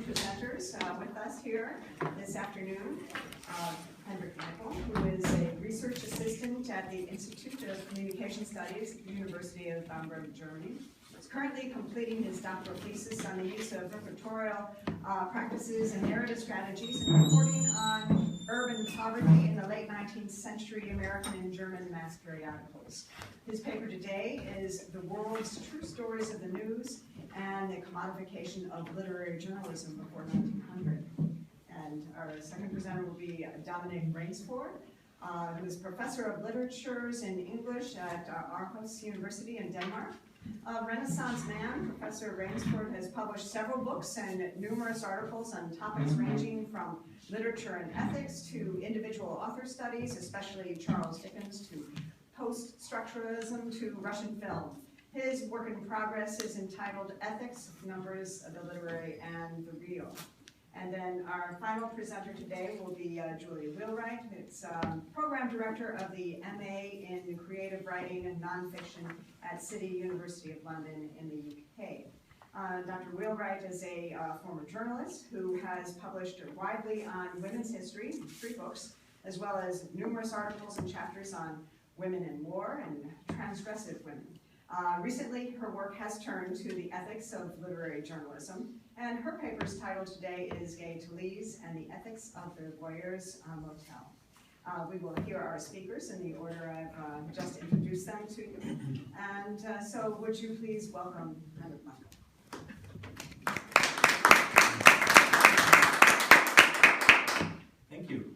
Presenters with us here this afternoon. Hendrik, who is a research assistant at the Institute of Communication Studies at the University of Bamberg, Germany. He's currently completing his doctoral thesis on the use of repertorial practices and narrative strategies and reporting on urban poverty in the late 19th century American and German mass periodicals. His paper today is The World's True Stories of the News and the Commodification of Literary Journalism Before 1900. And our second presenter will be Dominic Rainsford, who is Professor of Literatures in English at Aarhus University in Denmark. A Renaissance man, Professor Rainsford has published several books and numerous articles on topics ranging from literature and ethics to individual author studies, especially Charles Dickens, to post-structuralism to Russian film. His work in progress is entitled Ethics, Numbers, the Literary and the Real. And then our final presenter today will be Julia Wheelwright. It's Program Director of the MA in Creative Writing and Nonfiction at City University of London in the UK. Dr. Wheelwright is a former journalist who has published widely on women's history, 3 books, as well as numerous articles and chapters on women in war and transgressive women. Recently, her work has turned to the ethics of literary journalism, and her paper's title today is Talese and the Ethics of the Voyeur's Motel. We will hear our speakers in the order I've just introduced them to you. And so would you please welcome Hendrik. Thank you.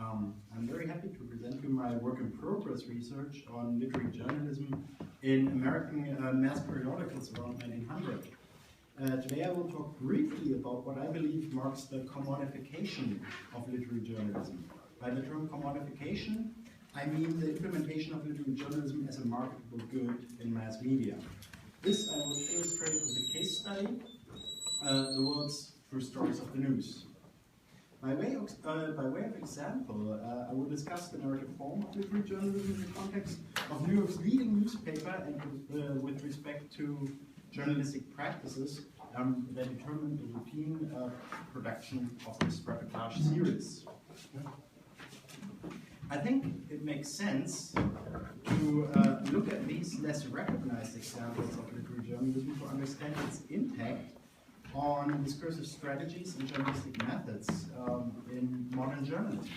I'm very happy to present you my work in progress research on literary journalism in American mass periodicals around 1900. Today I will talk briefly about what I believe marks the commodification of literary journalism. By the term commodification, I mean the implementation of literary journalism as a marketable good in mass media. This I will illustrate with a case study, The World's True Stories of the News. By way of example, I will discuss the narrative form of literary journalism in the context of New York's leading newspaper and with respect to journalistic practices that determine the routine production of this reportage series. I think it makes sense to look at these less recognized examples of literary journalism to understand its impact on discursive strategies and journalistic methods in modern journalism.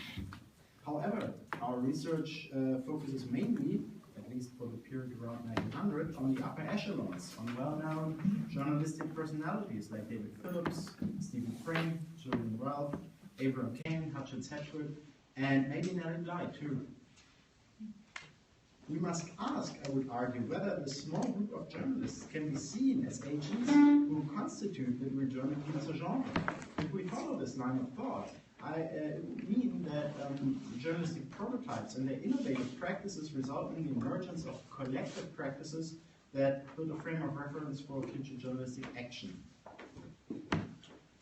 However, our research focuses mainly, at least for the period around 1900, on the upper echelons, on well-known journalistic personalities like David Phillips, Stephen Crane, Julian Ralph, Abraham Cain, Hutchins Hedgewood, and maybe Nellie Bly too. We must ask, I would argue, whether the small group of journalists can be seen as agents who constitute literary journalism as a genre. If we follow this line of thought, I mean that journalistic prototypes and their innovative practices result in the emergence of collective practices that build a frame of reference for future journalistic action.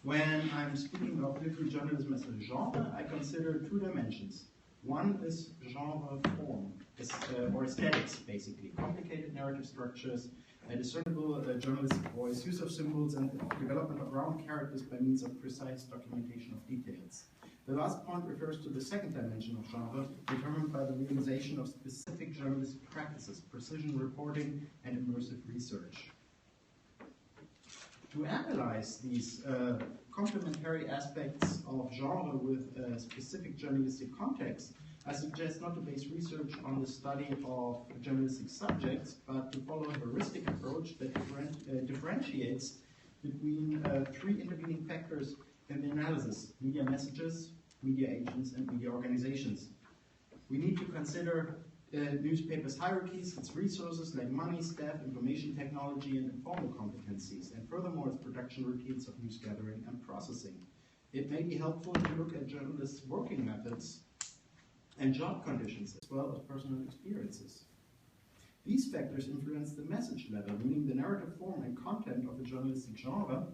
When I'm speaking of literary journalism as a genre, I consider 2 dimensions. One is genre form, or aesthetics, basically. Complicated narrative structures, a discernible journalistic voice, use of symbols, and development of round characters by means of precise documentation of details. The last point refers to the second dimension of genre, determined by the realization of specific journalistic practices, precision reporting, and immersive research. To analyze these complementary aspects of genre with a specific journalistic context, I suggest not to base research on the study of journalistic subjects, but to follow a heuristic approach that differentiates between 3 intervening factors in the analysis: media messages, media agents, and media organizations. We need to consider newspapers' hierarchies, its resources like money, staff, information technology, and informal competencies, and furthermore its production routines of news gathering and processing. It may be helpful to look at journalists' working methods and job conditions, as well as personal experiences. These factors influence the message level, meaning the narrative form and content of the journalistic genre.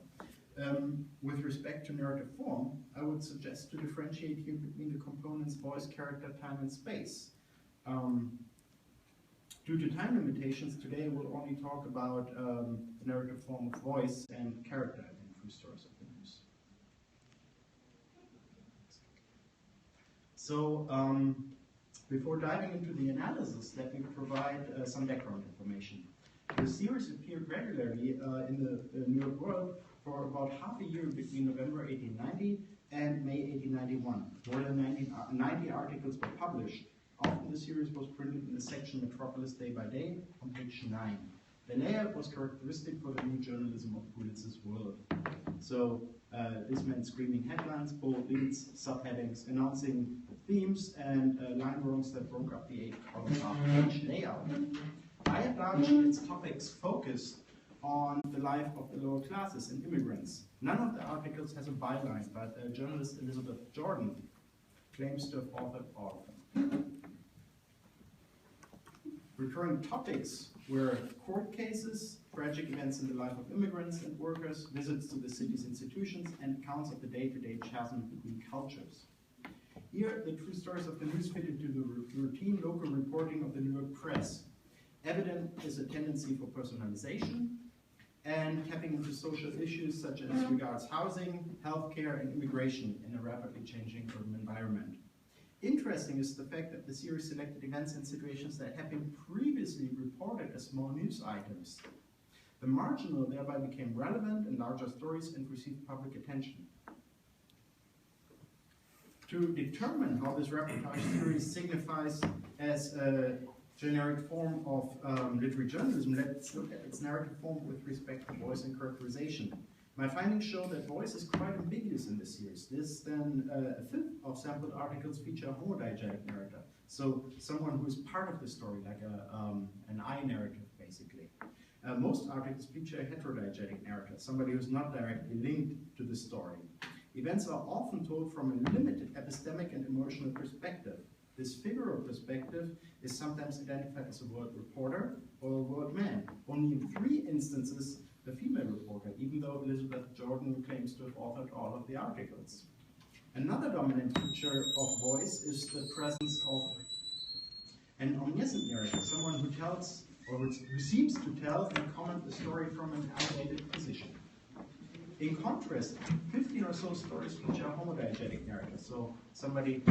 With respect to narrative form, I would suggest to differentiate here between the components voice, character, time, and space. Due to time limitations, today we'll only talk about the narrative form of voice and character in True Stories of the News. So before diving into the analysis, let me provide some background information. The series appeared regularly in the New York World for about half a year between November 1890 and May 1891. More than 90 articles were published. Often the series was printed in the section Metropolis Day by Day on page 9. The layout was characteristic for the new journalism of Pulitzer's world. So this meant screaming headlines, bold leads, subheadings, announcing themes, and line drawings that broke up the 8-page layout. By and large, its topics focused on the life of the lower classes and immigrants. None of the articles has a byline, but journalist Elizabeth Jordan claims to have authored all of them. Recurring topics were court cases, tragic events in the life of immigrants and workers, visits to the city's institutions, and accounts of the day-to-day chasm between cultures. Here, the true stories of the news fit into the routine local reporting of the New York press. Evident is a tendency for personalization and tapping into social issues such as regards housing, healthcare, and immigration in a rapidly changing urban environment. Interesting is the fact that the series selected events and situations that have been previously reported as small news items. The marginal thereby became relevant in larger stories and received public attention. To determine how this reportage series signifies as a generic form of literary journalism, let's look at its narrative form with respect to voice and characterization. My findings show that voice is quite ambiguous in this series. A fifth of sampled articles feature a homodiegetic narrator, so someone who is part of the story, like an I narrative, basically. Most articles feature a heterodiegetic narrator, somebody who's not directly linked to the story. Events are often told from a limited epistemic and emotional perspective. This figural perspective is sometimes identified as a world reporter or a world man. Only in 3 instances a female reporter, even though Elizabeth Jordan claims to have authored all of the articles. Another dominant feature of voice is the presence of an omniscient narrator, someone who tells, or who seems to tell and comment the story from an elevated position. In contrast, 15 or so stories feature a homodiegetic narrator, so somebody,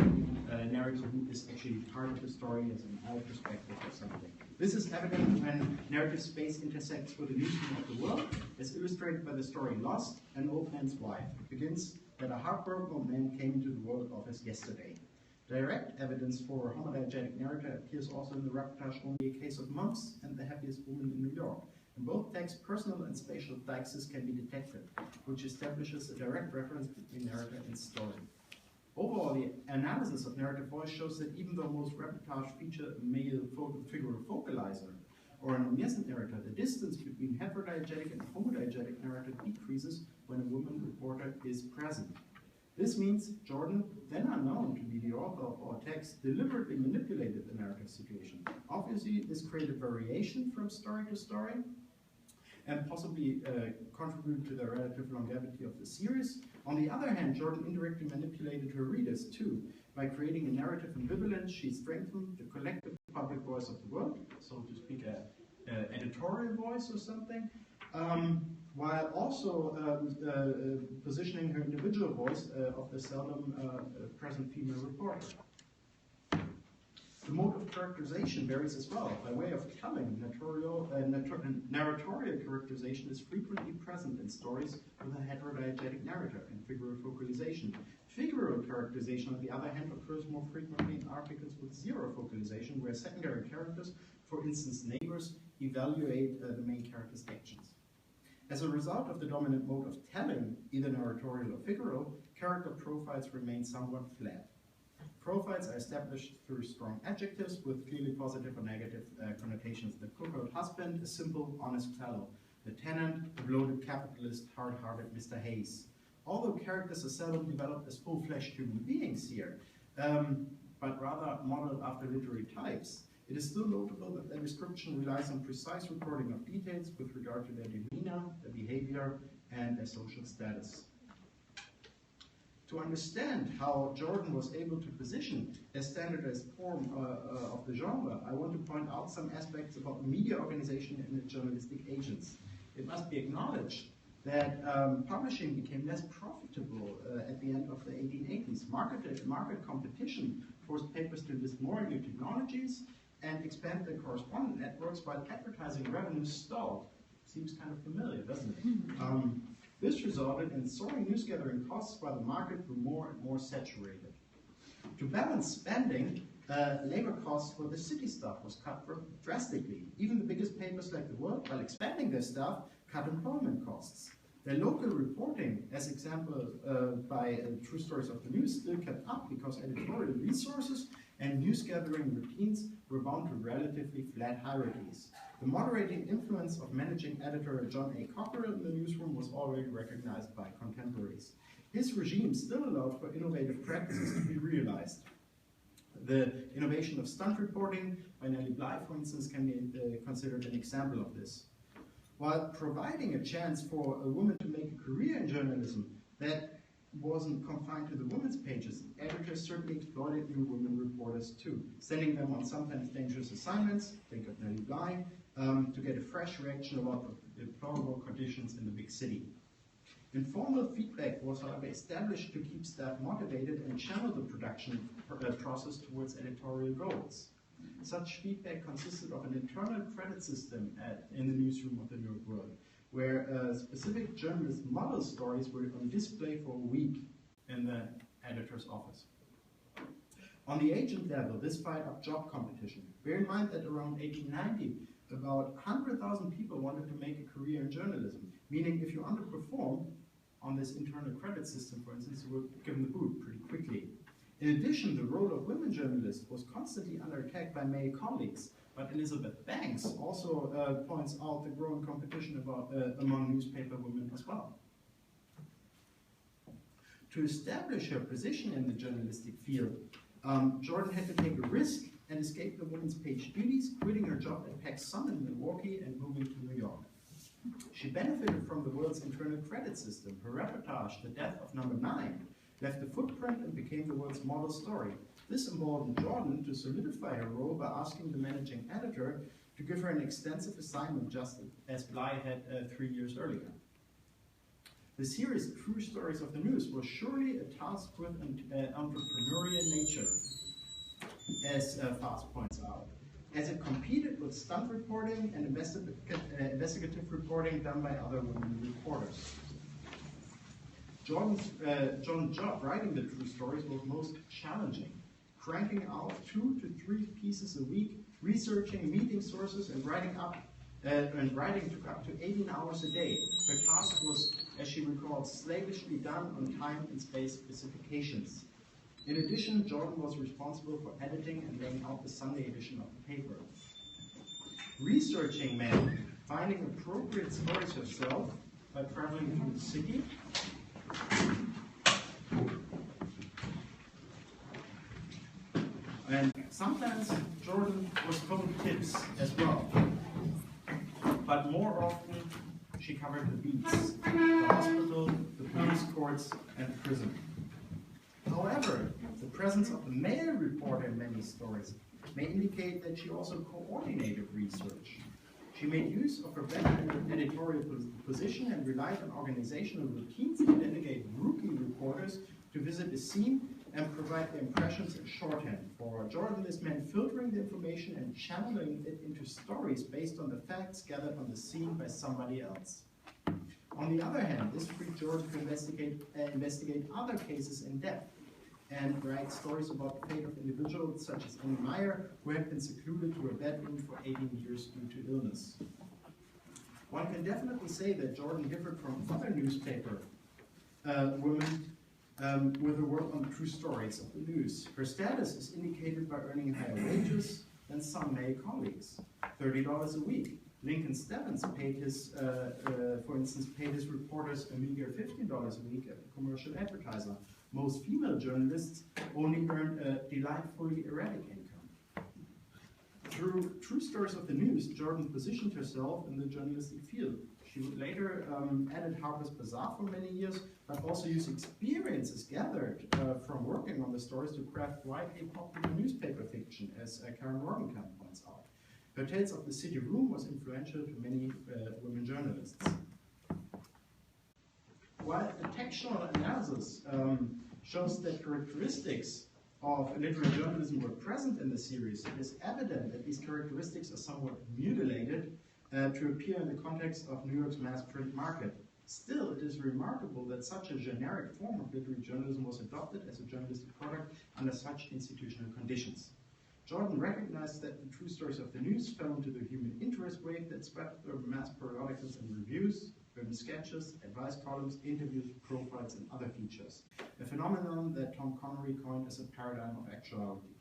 a narrator who is actually part of the story as an I perspective or something. This is evident when narrative space intersects with the newsroom of the world, as illustrated by the story Lost, An Old Man's Wife. It begins that a heartbroken old man came into the world office yesterday. Direct evidence for a homodiegetic narrator appears also in the reportage Only a Case of Mumps and The Happiest Woman in New York. In both texts, personal and spatial deixis can be detected, which establishes a direct reference between narrator and story. Overall, the analysis of narrative voice shows that even though most reportage feature a male figural vocalizer or an omniscient narrator, the distance between heterodiegetic and homodiegetic narrator decreases when a woman reporter is present. This means Jordan, then unknown to be the author of our text, deliberately manipulated the narrative situation. Obviously, this created variation from story to story, and possibly contribute to the relative longevity of the series. On the other hand, Jordan indirectly manipulated her readers too. By creating a narrative ambivalence, she strengthened the collective public voice of the world, so to speak, an editorial voice or something, while also positioning her individual voice of the seldom present female reporter. The mode of characterization varies as well. By way of telling, narratorial characterization is frequently present in stories with a heterodiegetic narrator and figural focalization. Figural characterization, on the other hand, occurs more frequently in articles with zero focalization, where secondary characters, for instance neighbors, evaluate the main character's actions. As a result of the dominant mode of telling, either narratorial or figural, character profiles remain somewhat flat. Profiles are established through strong adjectives with clearly positive or negative connotations. The cook-out husband, a simple, honest fellow. The tenant, a bloated capitalist, hard-hearted Mr. Hayes. Although characters are seldom developed as full-fleshed human beings here, but rather modeled after literary types, it is still notable that their description relies on precise recording of details with regard to their demeanor, their behavior, and their social status. To understand how Jordan was able to position a standardized form of the genre, I want to point out some aspects about media organization and the journalistic agents. It must be acknowledged that publishing became less profitable at the end of the 1880s. Market competition forced papers to list more new technologies and expand their correspondent networks while advertising revenue stalled. Seems kind of familiar, doesn't it? This resulted in soaring news gathering costs while the market grew more and more saturated. To balance spending, labor costs for the city staff was cut drastically. Even the biggest papers like the World, while expanding their staff, cut employment costs. Their local reporting, as example by True Stories of the News, still kept up because editorial resources and news gathering routines were bound to relatively flat hierarchies. The moderating influence of managing editor John A. Cockerell in the newsroom was already recognized by contemporaries. His regime still allowed for innovative practices to be realized. The innovation of stunt reporting by Nellie Bly, for instance, can be considered an example of this. While providing a chance for a woman to make a career in journalism that wasn't confined to the women's pages, editors certainly exploited new women reporters too, sending them on sometimes dangerous assignments, think of Nellie Bly, to get a fresh reaction about the deplorable conditions in the big city. Informal feedback was, however, established to keep staff motivated and channel the production process towards editorial goals. Such feedback consisted of an internal credit system in the newsroom of the New York World, where specific journalist model stories were on display for a week in the editor's office. On the agent level, this fired up job competition. Bear in mind that around 1890, about 100,000 people wanted to make a career in journalism, meaning if you underperformed on this internal credit system, for instance, you were given the boot pretty quickly. In addition, the role of women journalists was constantly under attack by male colleagues, but Elizabeth Banks also points out the growing competition among newspaper women as well. To establish her position in the journalistic field, Jordan had to take a risk and escape the women's page duties, quitting her job at Peck Sun in Milwaukee and moving to New York. She benefited from the world's internal credit system. Her reportage, The Death of Number 9, left a footprint and became the world's model story. This emboldened Jordan to solidify her role by asking the managing editor to give her an extensive assignment, just as Bly had 3 years earlier. The series True Stories of the News was surely a task with an entrepreneurial nature, as Fast points out, as it competed with stunt reporting and investigative reporting done by other women reporters. John's job writing the true stories was most challenging, cranking out 2 to 3 pieces a week, researching, meeting sources, and writing took up to 18 hours a day. Her task was, as she recalled, slavishly done on time and space specifications. In addition, Jordan was responsible for editing and laying out the Sunday edition of the paper. Researching meant finding appropriate stories herself by traveling through the city, and sometimes Jordan was told tips as well. But more often, she covered the beats, the hospital, the police courts, and the prison. However, the presence of a male reporter in many stories may indicate that she also coordinated research. She made use of her better editorial position and relied on organizational routines to delegate rookie reporters to visit a scene and provide their impressions in shorthand. For Jordan, this meant filtering the information and channeling it into stories based on the facts gathered on the scene by somebody else. On the other hand, this freed Jordan to investigate other cases in depth and write stories about the fate of individuals such as Maguire, who had been secluded to a bedroom for 18 years due to illness. One can definitely say that Jordan differed from other newspaper women with her work on true stories of the news. Her status is indicated by earning higher wages than some male colleagues, $30 a week. Lincoln Stebbins paid his, for instance, paid his reporters a meager $15 a week at a commercial advertiser. Most female journalists only earned a delightfully erratic income. Through True Stories of the News, Jordan positioned herself in the journalistic field. She would later edit Harper's Bazaar for many years, but also use experiences gathered from working on the stories to craft widely popular newspaper fiction, as Karen Morgenkamp points out. Her Tales of the City Room was influential to many women journalists. while the textual analysis shows that characteristics of literary journalism were present in the series, it is evident that these characteristics are somewhat mutilated to appear in the context of New York's mass print market. Still, it is remarkable that such a generic form of literary journalism was adopted as a journalistic product under such institutional conditions. Jordan recognized that the true stories of the news fell into the human interest wave that swept urban mass periodicals and reviews, urban sketches, advice columns, interviews, profiles, and other features. A phenomenon that Tom Connery coined as a paradigm of actuality.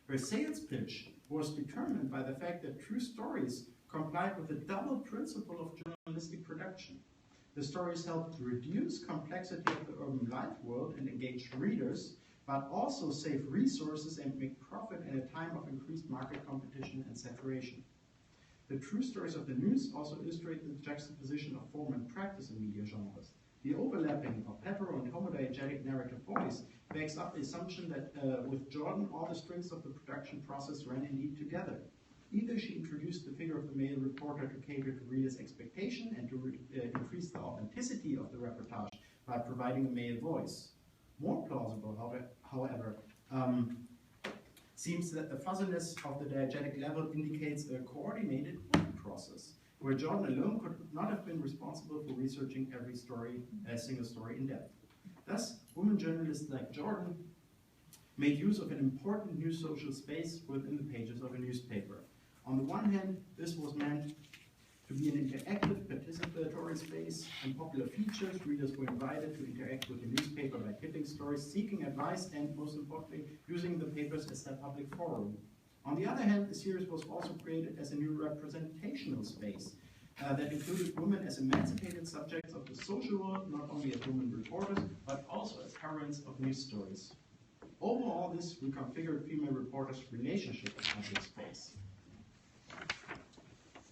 Her sales pitch was determined by the fact that true stories complied with the double principle of journalistic production. The stories helped to reduce complexity of the urban life world and engage readers, but also save resources and make profit in a time of increased market competition and saturation. The true stories of the news also illustrate the juxtaposition of form and practice in media genres. The overlapping of hetero and homodiegetic narrative voice backs up the assumption that with Jordan, all the strings of the production process ran indeed together. Either she introduced the figure of the male reporter to cater to readers' expectation and to increase the authenticity of the reportage by providing a male voice. More plausible, however, seems that the fuzziness of the diegetic level indicates a coordinated process, where Jordan alone could not have been responsible for researching every story, a single story in depth. Thus, women journalists like Jordan made use of an important new social space within the pages of a newspaper. On the one hand, this was meant to be an interactive, participatory space. In popular features, readers were invited to interact with the newspaper by tipping stories, seeking advice, and most importantly, using the papers as their public forum. On the other hand, the series was also created as a new representational space that included women as emancipated subjects of the social world, not only as women reporters, but also as heroines of news stories. Overall, this reconfigured female reporters' relationship with public space.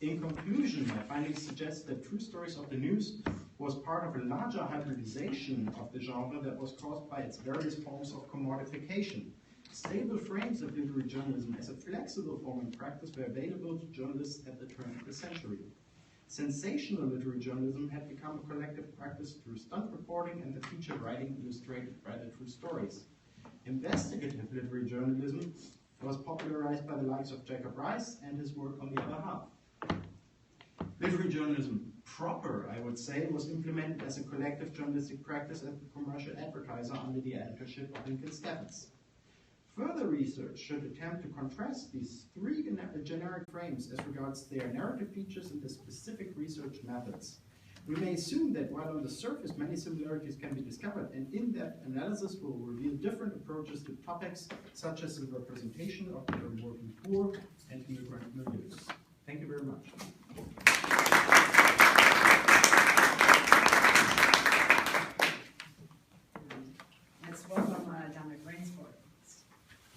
In conclusion, my findings suggest that True Stories of the News was part of a larger hybridization of the genre that was caused by its various forms of commodification. Stable frames of literary journalism as a flexible form and practice were available to journalists at the turn of the century. Sensational literary journalism had become a collective practice through stunt reporting and the feature writing illustrated by the true stories. Investigative literary journalism was popularized by the likes of Jacob Riis and his work on the other half. Literary journalism proper, I would say, was implemented as a collective journalistic practice at the commercial advertiser under the editorship of Lincoln Steffens. Further research should attempt to contrast these three generic frames as regards their narrative features and the specific research methods. We may assume that while on the surface many similarities can be discovered, an in-depth analysis will reveal different approaches to topics such as the representation of the working poor and immigrant milieux. Thank you very much. Let's welcome Dominic Rainsford.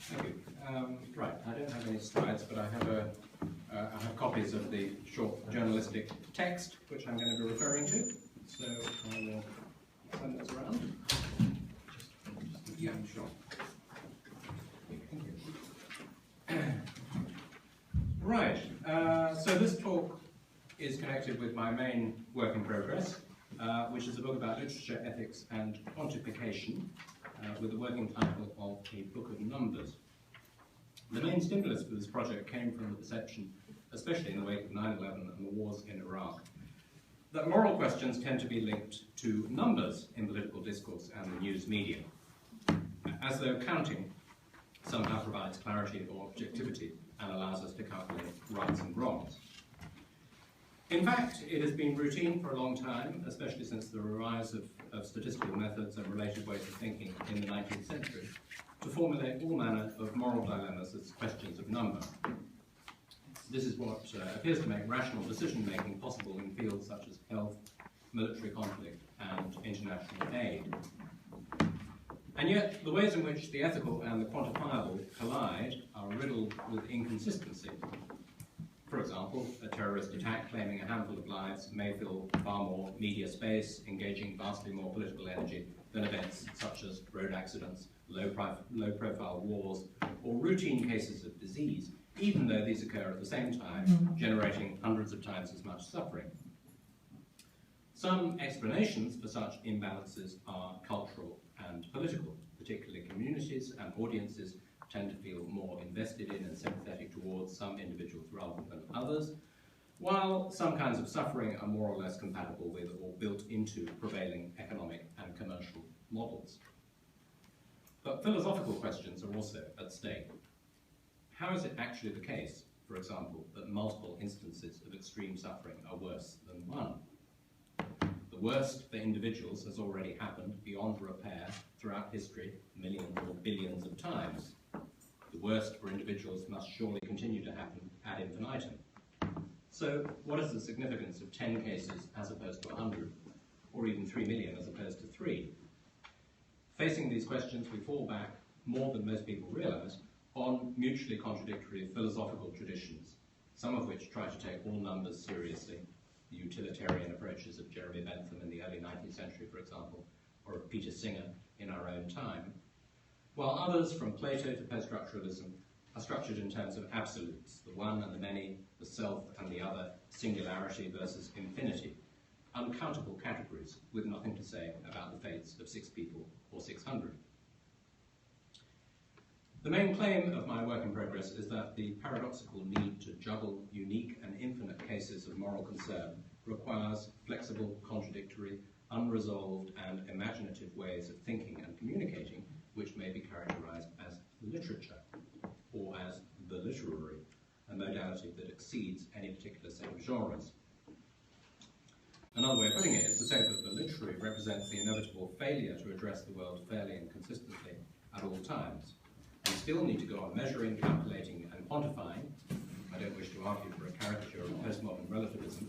Thank you. Right, I don't have any slides, but I have copies of the short journalistic text, which I'm going to be referring to. So I will send this around. Yeah, sure. Thank you. Right, so this talk is connected with my main work in progress, which is a book about literature, ethics, and quantification, with the working title of A Book of Numbers. The main stimulus for this project came from the perception, especially in the wake of 9/11 and the wars in Iraq, that moral questions tend to be linked to numbers in political discourse and the news media, as though counting somehow provides clarity or objectivity and allows us to calculate rights and wrongs. In fact, it has been routine for a long time, especially since the rise of statistical methods and related ways of thinking in the 19th century, to formulate all manner of moral dilemmas as questions of number. This is what appears to make rational decision-making possible in fields such as health, military conflict, and international aid. And yet, the ways in which the ethical and the quantifiable collide are riddled with inconsistency. For example, a terrorist attack claiming a handful of lives may fill far more media space, engaging vastly more political energy than events such as road accidents, low-profile wars, or routine cases of disease, even though these occur at the same time, generating hundreds of times as much suffering. Some explanations for such imbalances are cultural and political. Particularly communities and audiences tend to feel more invested in and sympathetic towards some individuals rather than others, while some kinds of suffering are more or less compatible with or built into prevailing economic and commercial models. But philosophical questions are also at stake. How is it actually the case, for example, that multiple instances of extreme suffering are worse than one? The worst for individuals has already happened beyond repair throughout history, millions or billions of times. The worst for individuals must surely continue to happen ad infinitum. So what is the significance of 10 cases as opposed to 100, or even 3 million as opposed to 3? Facing these questions, we fall back, more than most people realize, on mutually contradictory philosophical traditions, some of which try to take all numbers seriously, the utilitarian approaches of Jeremy Bentham in the early 19th century, for example, or of Peter Singer in our own time, while others, from Plato to post-structuralism, are structured in terms of absolutes, the one and the many, the self and the other, singularity versus infinity, uncountable categories with nothing to say about the fates of 6 people or 600. The main claim of my work in progress is that the paradoxical need to juggle unique and infinite cases of moral concern requires flexible, contradictory, unresolved and imaginative ways of thinking and communicating, which may be characterized as literature, or as the literary, a modality that exceeds any particular set of genres. Another way of putting it is to say that the literary represents the inevitable failure to address the world fairly and consistently at all times. We still need to go on measuring, calculating, and quantifying. I don't wish to argue for a caricature of postmodern relativism,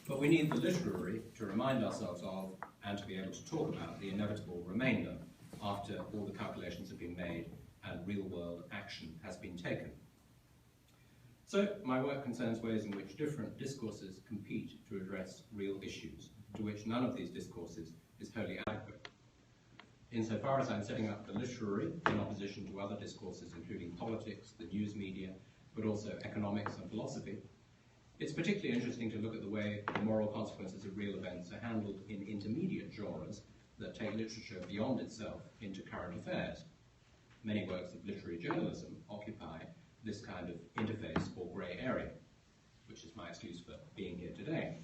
but we need the literary to remind ourselves of and to be able to talk about the inevitable remainder after all the calculations have been made and real-world action has been taken. So my work concerns ways in which different discourses compete to address real issues, to which none of these discourses is wholly adequate. Insofar as I'm setting up the literary in opposition to other discourses, including politics, the news media, but also economics and philosophy, it's particularly interesting to look at the way the moral consequences of real events are handled in intermediate genres that take literature beyond itself into current affairs. Many works of literary journalism occupy this kind of interface or grey area, which is my excuse for being here today.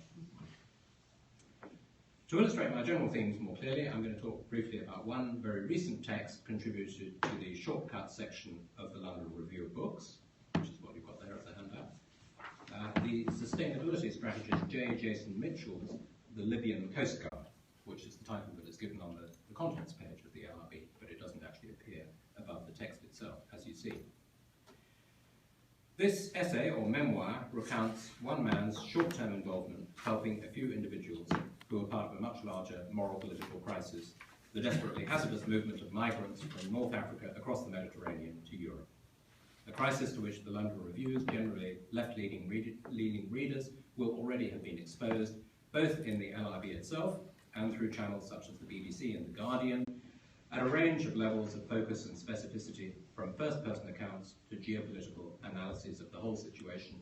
To illustrate my general themes more clearly, I'm going to talk briefly about one very recent text contributed to the shortcut section of the London Review of Books, which is what you've got there as a handout. The sustainability strategist J. Jason Mitchell's The Libyan Coast Guard, which is the title that is given on the contents page of the LRB, but it doesn't actually appear above the text itself, as you see. This essay, or memoir, recounts one man's short-term involvement helping a few individuals who were part of a much larger moral political crisis, the desperately hazardous movement of migrants from North Africa across the Mediterranean to Europe. A crisis to which the London Review's generally left-leaning readers will already have been exposed, both in the LRB itself and through channels such as the BBC and The Guardian, at a range of levels of focus and specificity, from first-person accounts to geopolitical analyses of the whole situation,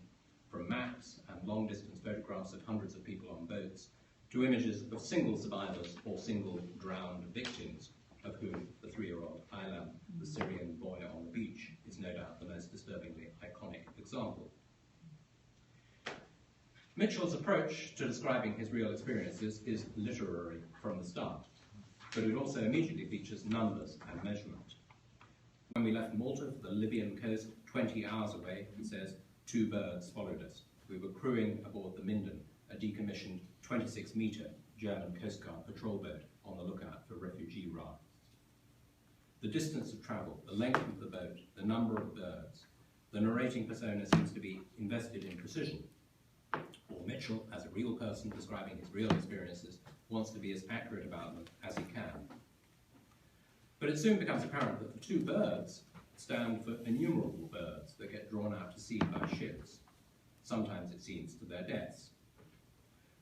from maps and long-distance photographs of hundreds of people on boats, to images of single survivors or single drowned victims, of whom the 3-year-old Aylan, the Syrian boy on the beach, is no doubt the most disturbingly iconic example. Mitchell's approach to describing his real experiences is literary from the start, but it also immediately features numbers and measurement. When we left Malta for the Libyan coast, 20 hours away, he says, 2 birds followed us. We were crewing aboard the Minden, a decommissioned 26-metre German Coast Guard patrol boat on the lookout for refugee rafts. The distance of travel, the length of the boat, the number of birds, the narrating persona seems to be invested in precision. Or Mitchell, as a real person describing his real experiences, wants to be as accurate about them as he can. But it soon becomes apparent that the 2 birds stand for innumerable birds that get drawn out to sea by ships. Sometimes it seems to their deaths.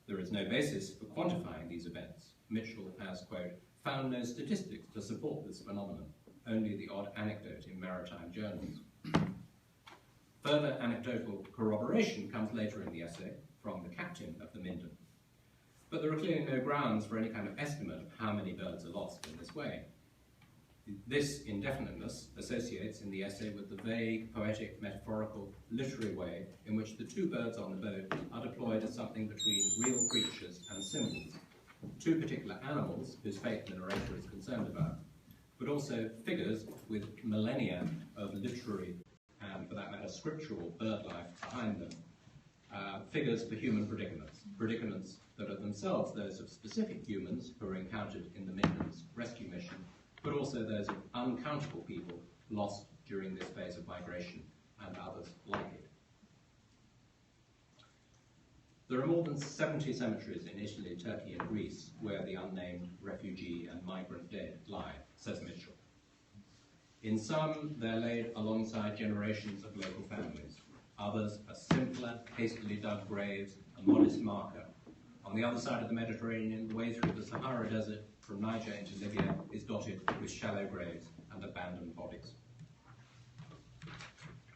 There is no basis for quantifying these events. Mitchell has, quote, found no statistics to support this phenomenon, only the odd anecdote in maritime journals. Further anecdotal corroboration comes later in the essay from the captain of the Minden. But there are clearly no grounds for any kind of estimate of how many birds are lost in this way. This indefiniteness associates in the essay with the vague, poetic, metaphorical, literary way in which the two birds on the boat are deployed as something between real creatures and symbols, two particular animals whose fate the narrator is concerned about, but also figures with millennia of literary and, for that matter, scriptural bird life behind them, figures for human predicaments, predicaments that are themselves those of specific humans who are encountered in the Midlands rescue mission, but also those of uncountable people lost during this phase of migration and others like it. There are more than 70 cemeteries in Italy, Turkey and Greece where the unnamed refugee and migrant dead lie, says Mitchell. In some, they're laid alongside generations of local families. Others are simpler, hastily dug graves, a modest marker. On the other side of the Mediterranean, the way through the Sahara Desert from Niger into Libya is dotted with shallow graves and abandoned bodies.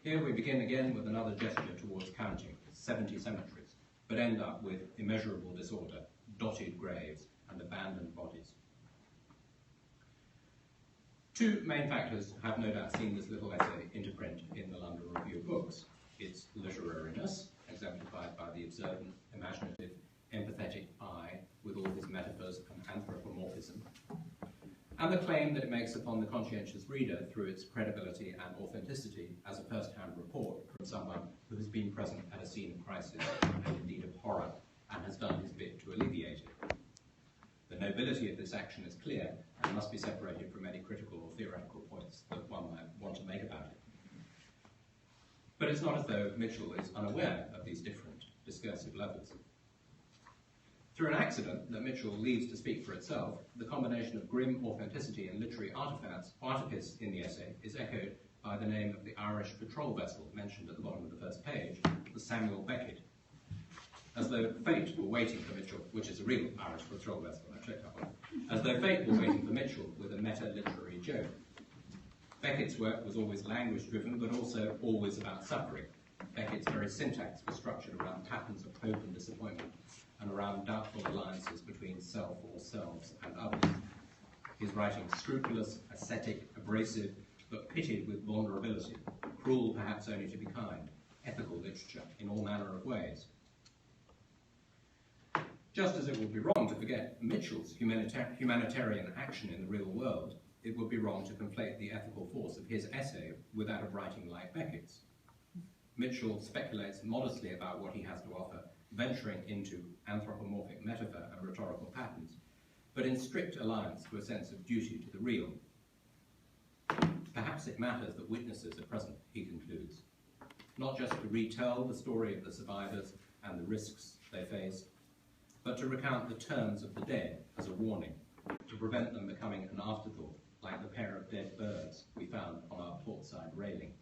Here we begin again with another gesture towards counting, 70 cemeteries, but end up with immeasurable disorder, dotted graves, and abandoned bodies. Two main factors have no doubt seen this little essay into print in the London Review of Books. Its literariness, exemplified by the observant, imaginative, empathetic eye with all his metaphors and anthropomorphism, and the claim that it makes upon the conscientious reader through its credibility and authenticity as a first-hand report from someone who has been present at a scene of crisis and indeed of horror and has done his bit to alleviate it. The nobility of this action is clear and must be separated from any critical or theoretical points that one might want to make about it. But it's not as though Mitchell is unaware of these different discursive levels. Through an accident that Mitchell leaves to speak for itself, the combination of grim authenticity and literary artifice in the essay is echoed by the name of the Irish patrol vessel mentioned at the bottom of the first page, the Samuel Beckett, as though fate were waiting for Mitchell, which is a real Irish patrol vessel, I checked up on it, as though fate were waiting for Mitchell with a meta-literary joke. Beckett's work was always language-driven, but also always about suffering. Beckett's very syntax was structured around patterns of hope and disappointment, and around doubtful alliances between self or selves and others. His writing scrupulous, ascetic, abrasive, but pitted with vulnerability, cruel perhaps only to be kind, ethical literature in all manner of ways. Just as it would be wrong to forget Mitchell's humanitarian action in the real world, it would be wrong to conflate the ethical force of his essay with that of writing like Beckett's. Mitchell speculates modestly about what he has to offer, venturing into anthropomorphic metaphor and rhetorical patterns, but in strict alliance to a sense of duty to the real. Perhaps it matters that witnesses are present, he concludes, not just to retell the story of the survivors and the risks they faced, but to recount the terms of the dead as a warning, to prevent them becoming an afterthought, like the pair of dead birds we found on our portside railing.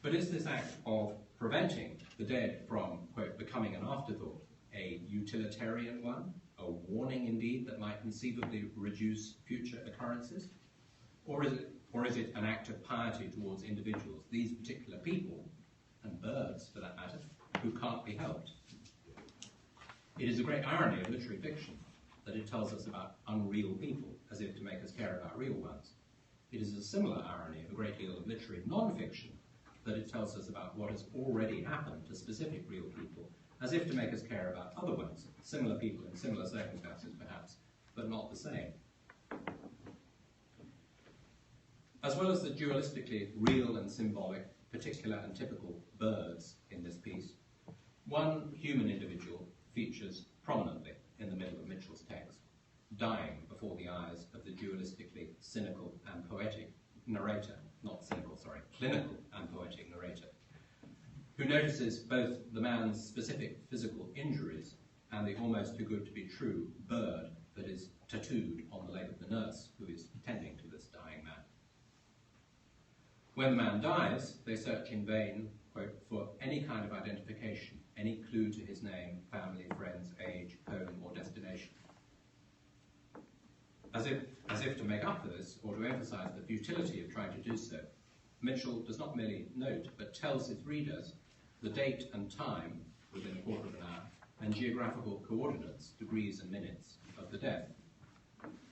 But is this act of preventing the dead from, quote, becoming an afterthought, a utilitarian one, a warning indeed that might conceivably reduce future occurrences? Or is it an act of piety towards individuals, these particular people, and birds for that matter, who can't be helped? It is a great irony of literary fiction that it tells us about unreal people as if to make us care about real ones. It is a similar irony of a great deal of literary non-fiction that it tells us about what has already happened to specific real people as if to make us care about other ones, similar people in similar circumstances perhaps, but not the same. As well as the dualistically real and symbolic, particular and typical birds in this piece, one human individual features prominently in the middle of Mitchell's text, dying before the eyes of the dualistically cynical and poetic narrator, not cynical, sorry, clinical and poetic narrator, who notices both the man's specific physical injuries and the almost too good to be true bird that is tattooed on the leg of the nurse who is tending to this dying man. When the man dies, they search in vain, quote, for any kind of identification, any clue to his name, family, friends, age, home, or destination. As if to make up for this, or to emphasize the futility of trying to do so, Mitchell does not merely note, but tells his readers the date and time, within a quarter of an hour, and geographical coordinates, degrees and minutes, of the death,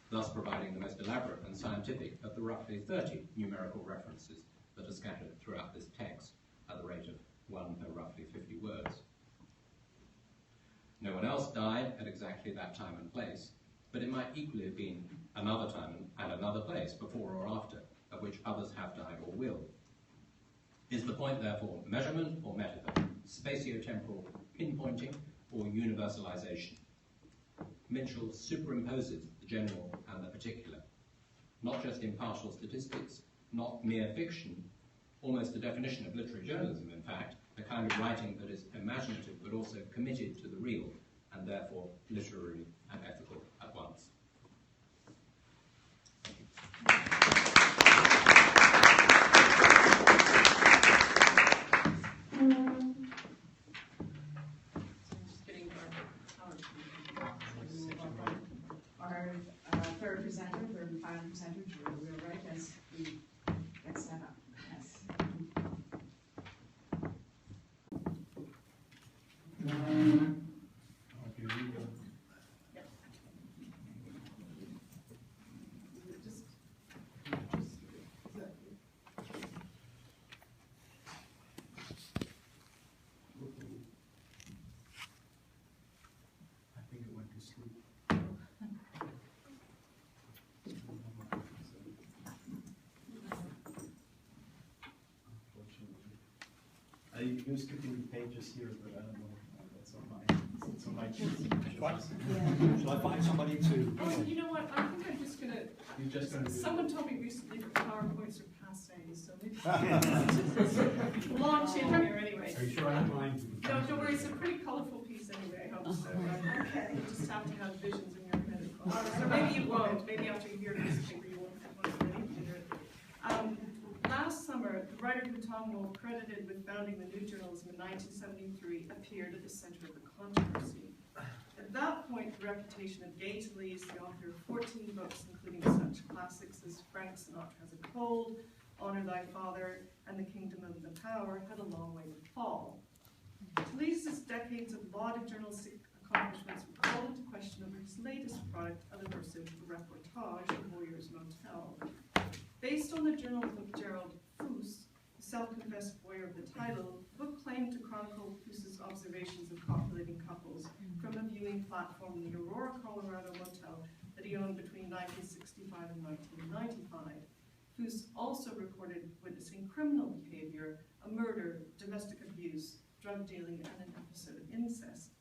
thus providing the most elaborate and scientific of the roughly 30 numerical references that are scattered throughout this text at the rate of 1 per roughly 50 words. No one else died at exactly that time and place, but it might equally have been another time and another place, before or after, at which others have died or will. Is the point, therefore, measurement or metaphor, spatio-temporal pinpointing or universalization? Mitchell superimposes the general and the particular, not just impartial statistics, not mere fiction, almost the definition of literary journalism, in fact, a kind of writing that is imaginative but also committed to the real, and therefore literary and ethical at once. Our third and final presenter, Wheelwright, as we get set up. Yes. You're skipping pages here, but I don't know. That's on my sheet. Shall I find somebody to? Oh, you know what? I think I'm just gonna. You're just going to. Someone told me recently that PowerPoints are passé, so maybe launch in here anyway. Are you sure I don't mind? No, don't worry. It's a pretty colorful piece anyway. I hope so. Okay. You just have to have visions in your head, of course. So maybe you won't. Maybe after you hear this paper, you won't have ready to hear it. Last summer, the writer Hutongo, credited with founding the New Journalism in 1973, appeared at the center of the controversy. At that point, the reputation of Gay Talese, the author of 14 books, including such classics as Frank Sinatra Has a Cold, Honor Thy Father, and The Kingdom of the Power, had a long way to fall. Talese's decades of lauded journalistic accomplishments were called into question over his latest product of immersive reportage, Voyeur's Motel. Based on the journalism of Gerald Foos, the self-confessed voyeur of the title, the book claimed to chronicle Foos's observations of copulating couples from a viewing platform in the Aurora, Colorado motel that he owned between 1965 and 1995. Foos also recorded witnessing criminal behavior, a murder, domestic abuse, drug dealing, and an episode of incest.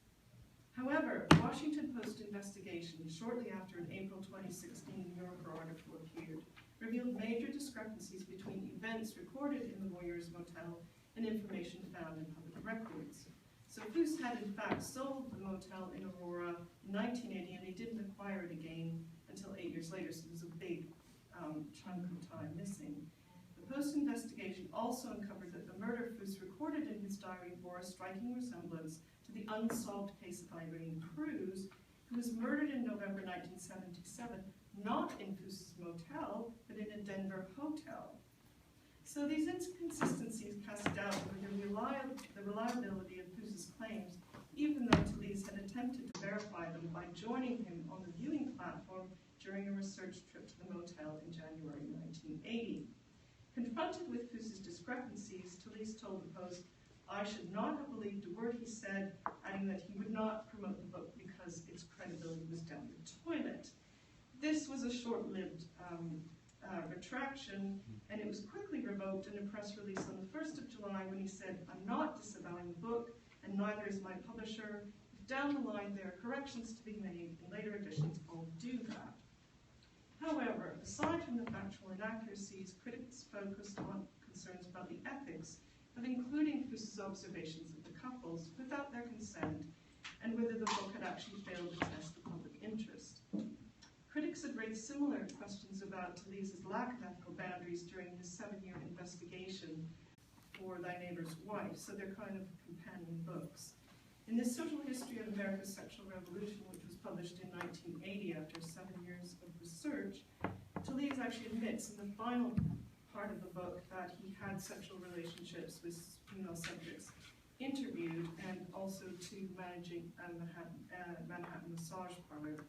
However, a Washington Post investigation shortly after an April 2016 New Yorker article appeared revealed major discrepancies between events recorded in the Voyeur's Motel and information found in public records. So Foos had in fact sold the motel in Aurora in 1980, and he didn't acquire it again until 8 years later, so there's a big chunk of time missing. The Post investigation also uncovered that the murder Foos recorded in his diary bore a striking resemblance to the unsolved case of Irene Cruz, who was murdered in November 1977, not in Foos's motel, but in a Denver hotel. So these inconsistencies cast doubt over the reliability of Foos's claims, even though Talese had attempted to verify them by joining him on the viewing platform during a research trip to the motel in January 1980. Confronted with Foos's discrepancies, Talese told the Post, "I should not have believed a word he said," adding that he would not promote the book because its credibility was down the toilet. This was a short-lived retraction, and it was quickly revoked in a press release on the 1st of July when he said, "I'm not disavowing the book, and neither is my publisher. If down the line there are corrections to be made in later editions, I'll do that." However, aside from the factual inaccuracies, critics focused on concerns about the ethics of including Foos's observations of the couples without their consent, and whether the book had actually failed to test the public interest. Critics had raised similar questions about Talese's lack of ethical boundaries during his 7-year investigation for Thy Neighbor's Wife, so they're kind of companion books. In the Social History of America's Sexual Revolution, which was published in 1980 after 7 years of research, Talese actually admits in the final part of the book that he had sexual relationships with female subjects interviewed, and also to managing a Manhattan massage parlor.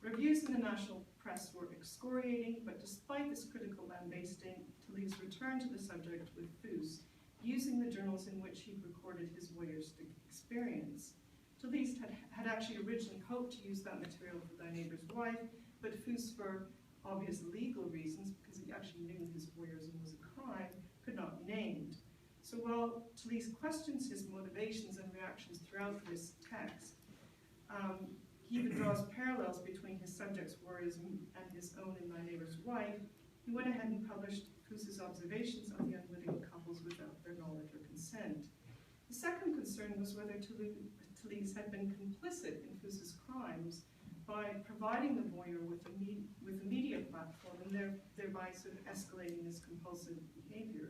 Reviews in the national press were excoriating, but despite this critical lambasting, Talese returned to the subject with Foos, using the journals in which he recorded his voyeuristic experience. Talese had actually originally hoped to use that material for Thy Neighbor's Wife, but Foos, for obvious legal reasons, because he actually knew his voyeurism was a crime, could not be named. So while Talese questions his motivations and reactions throughout this text, he even draws parallels between his subject's voyeurism and his own in My Neighbor's Wife. He went ahead and published Foos's observations of the unwitting couples without their knowledge or consent. The second concern was whether Talese had been complicit in Foos's crimes by providing the voyeur with a media platform and thereby sort of escalating his compulsive behavior.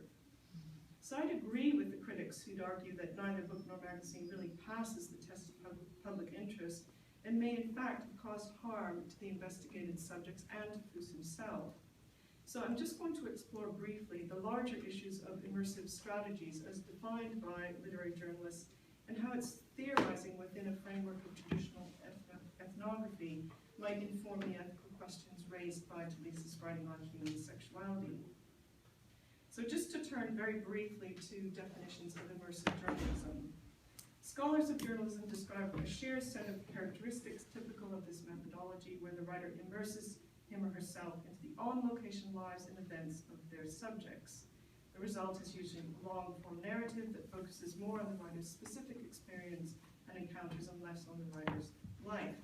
So I'd agree with the critics who'd argue that neither book nor magazine really passes the test of public interest and may in fact have caused harm to the investigated subjects and to Foos himself. So I'm just going to explore briefly the larger issues of immersive strategies as defined by literary journalists and how it's theorizing within a framework of traditional ethnography might inform the ethical questions raised by Talese's writing on human sexuality. So just to turn very briefly to definitions of immersive journalism. Scholars of journalism describe a shared set of characteristics typical of this methodology where the writer immerses him or herself into the on-location lives and events of their subjects. The result is usually a long-form narrative that focuses more on the writer's specific experience and encounters and less on the writer's life.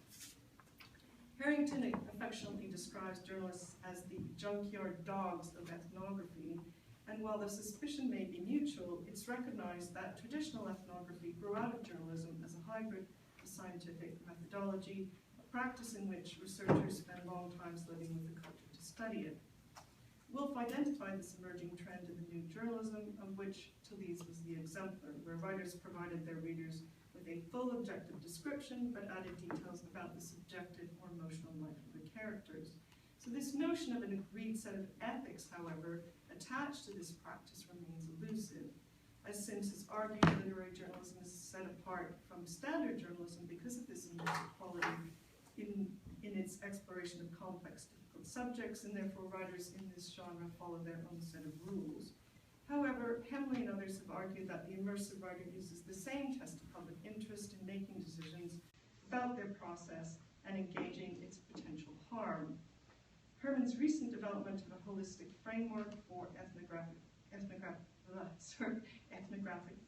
Harrington affectionately describes journalists as the junkyard dogs of ethnography, and while the suspicion may be mutual, it's recognized that traditional ethnography grew out of journalism as a hybrid of scientific methodology, a practice in which researchers spend long times living with the culture to study it. Wolff identified this emerging trend in the new journalism, of which Talese was the exemplar, where writers provided their readers with a full objective description, but added details about the subjective or emotional life of the characters. So this notion of an agreed set of ethics, however, attached to this practice remains elusive. As Sims has argued, literary journalism is set apart from standard journalism because of this immersive quality in its exploration of complex, difficult subjects, and therefore writers in this genre follow their own set of rules. However, Hemley and others have argued that the immersive writer uses the same test of public interest in making decisions about their process and engaging its potential harm. Herman's recent development of a holistic framework for ethnographic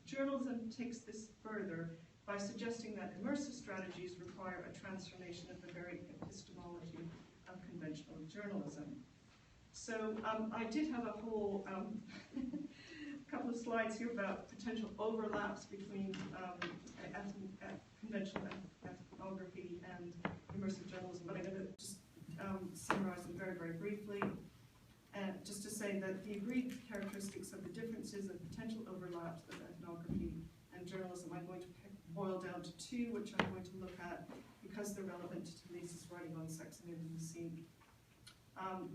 journalism takes this further by suggesting that immersive strategies require a transformation of the very epistemology of conventional journalism. So I did have a whole couple of slides here about potential overlaps between conventional ethnography and immersive journalism, but I'm going to just summarize them very, very briefly. And just to say that the agreed characteristics of the differences and potential overlaps of ethnography and journalism I'm going to boil down to two, which I'm going to look at because they're relevant to Talese's writing on sex and intimacy.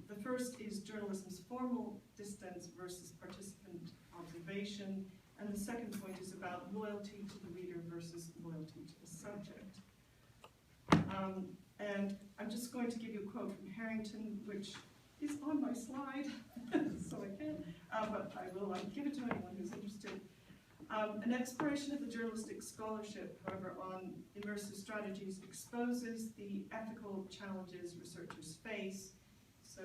The first is journalism's formal distance versus participant observation, and the second point is about loyalty to the reader versus loyalty to the subject. And I'm just going to give you a quote from Harrington, which is on my slide, so I can't, but I will give it to anyone who's interested. An exploration of the journalistic scholarship, however, on immersive strategies exposes the ethical challenges researchers face. So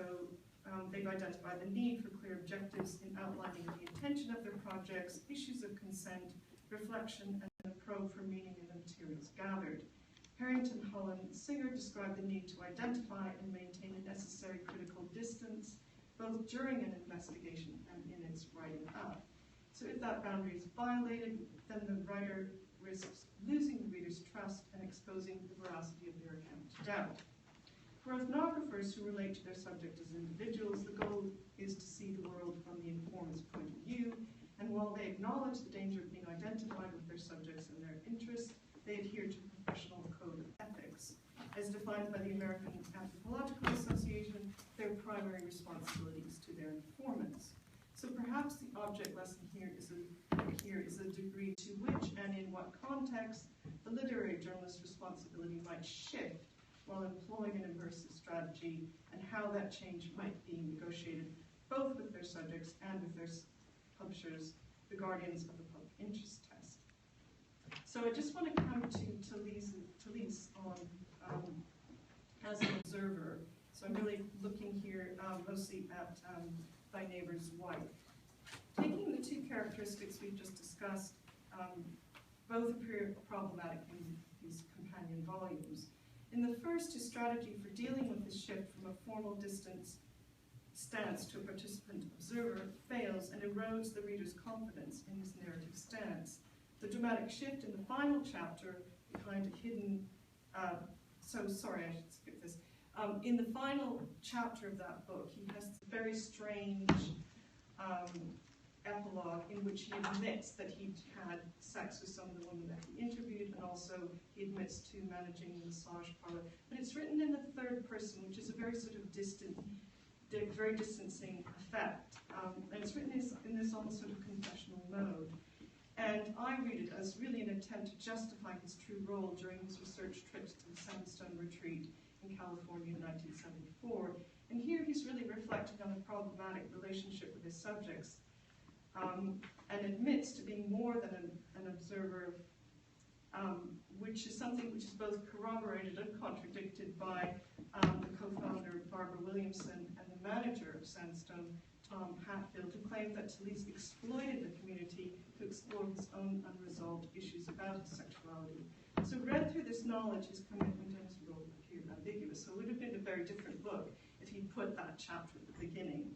they've identified the need for clear objectives in outlining the intention of their projects, issues of consent, reflection, and a probe for meaning in the materials gathered. Harrington, Holland, and Singer describe the need to identify and maintain a necessary critical distance, both during an investigation and in its writing up. So if that boundary is violated, then the writer risks losing the reader's trust and exposing the veracity of their account to doubt. For ethnographers who relate to their subject as individuals, the goal is to see the world from the informant's point of view, and while they acknowledge the danger of being identified with their subjects and their interests, they adhere to the professional code of ethics. As defined by the American Anthropological Association, their primary responsibilities to their informants. So perhaps the object lesson here here is the degree to which and in what context the literary journalist's responsibility might shift while employing an immersive strategy, and how that change might be negotiated both with their subjects and with their publishers, the guardians of the public interest test. So I just want to come to Talese on as an observer. So I'm really looking here mostly at Thy Neighbor's Wife. Taking the two characteristics we've just discussed, both appear problematic in these companion volumes. In the first, his strategy for dealing with this shift from a formal distance stance to a participant observer fails and erodes the reader's confidence in his narrative stance. The dramatic shift in the final chapter behind a hidden, sorry, I should skip this. In the final chapter of that book, he has a very strange epilogue in which he admits that he'd had sex with some of the women that he interviewed, and also he admits to managing the massage parlor. But it's written in the third person, which is a very sort of distant, very distancing effect. And it's written in this almost sort of confessional mode. And I read it as really an attempt to justify his true role during his research trips to the Sandstone Retreat in California in 1974. And here he's really reflecting on the problematic relationship with his subjects, and admits to being more than an observer, which is something which is both corroborated and contradicted by the co-founder Barbara Williamson and the manager of Sandstone, Tom Hatfield, who claimed that Talese exploited the community to explore his own unresolved issues about his sexuality. So read through this knowledge, his commitment and his role appeared ambiguous. So it would have been a very different book if he put that chapter at the beginning.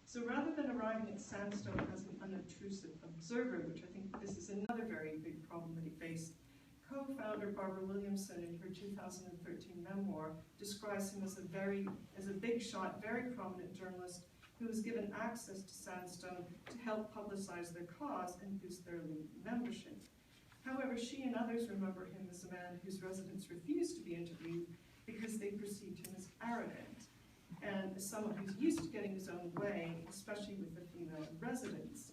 So rather than arriving at Sandstone as an unobtrusive observer, which I think this is another very big problem that he faced, co-founder Barbara Williamson in her 2013 memoir describes him as a big shot, very prominent journalist who was given access to Sandstone to help publicize their cause and boost their elite membership. However, she and others remember him as a man whose residents refused to be interviewed because they perceived him as arrogant, and as someone who's used to getting his own way, especially with the female residents.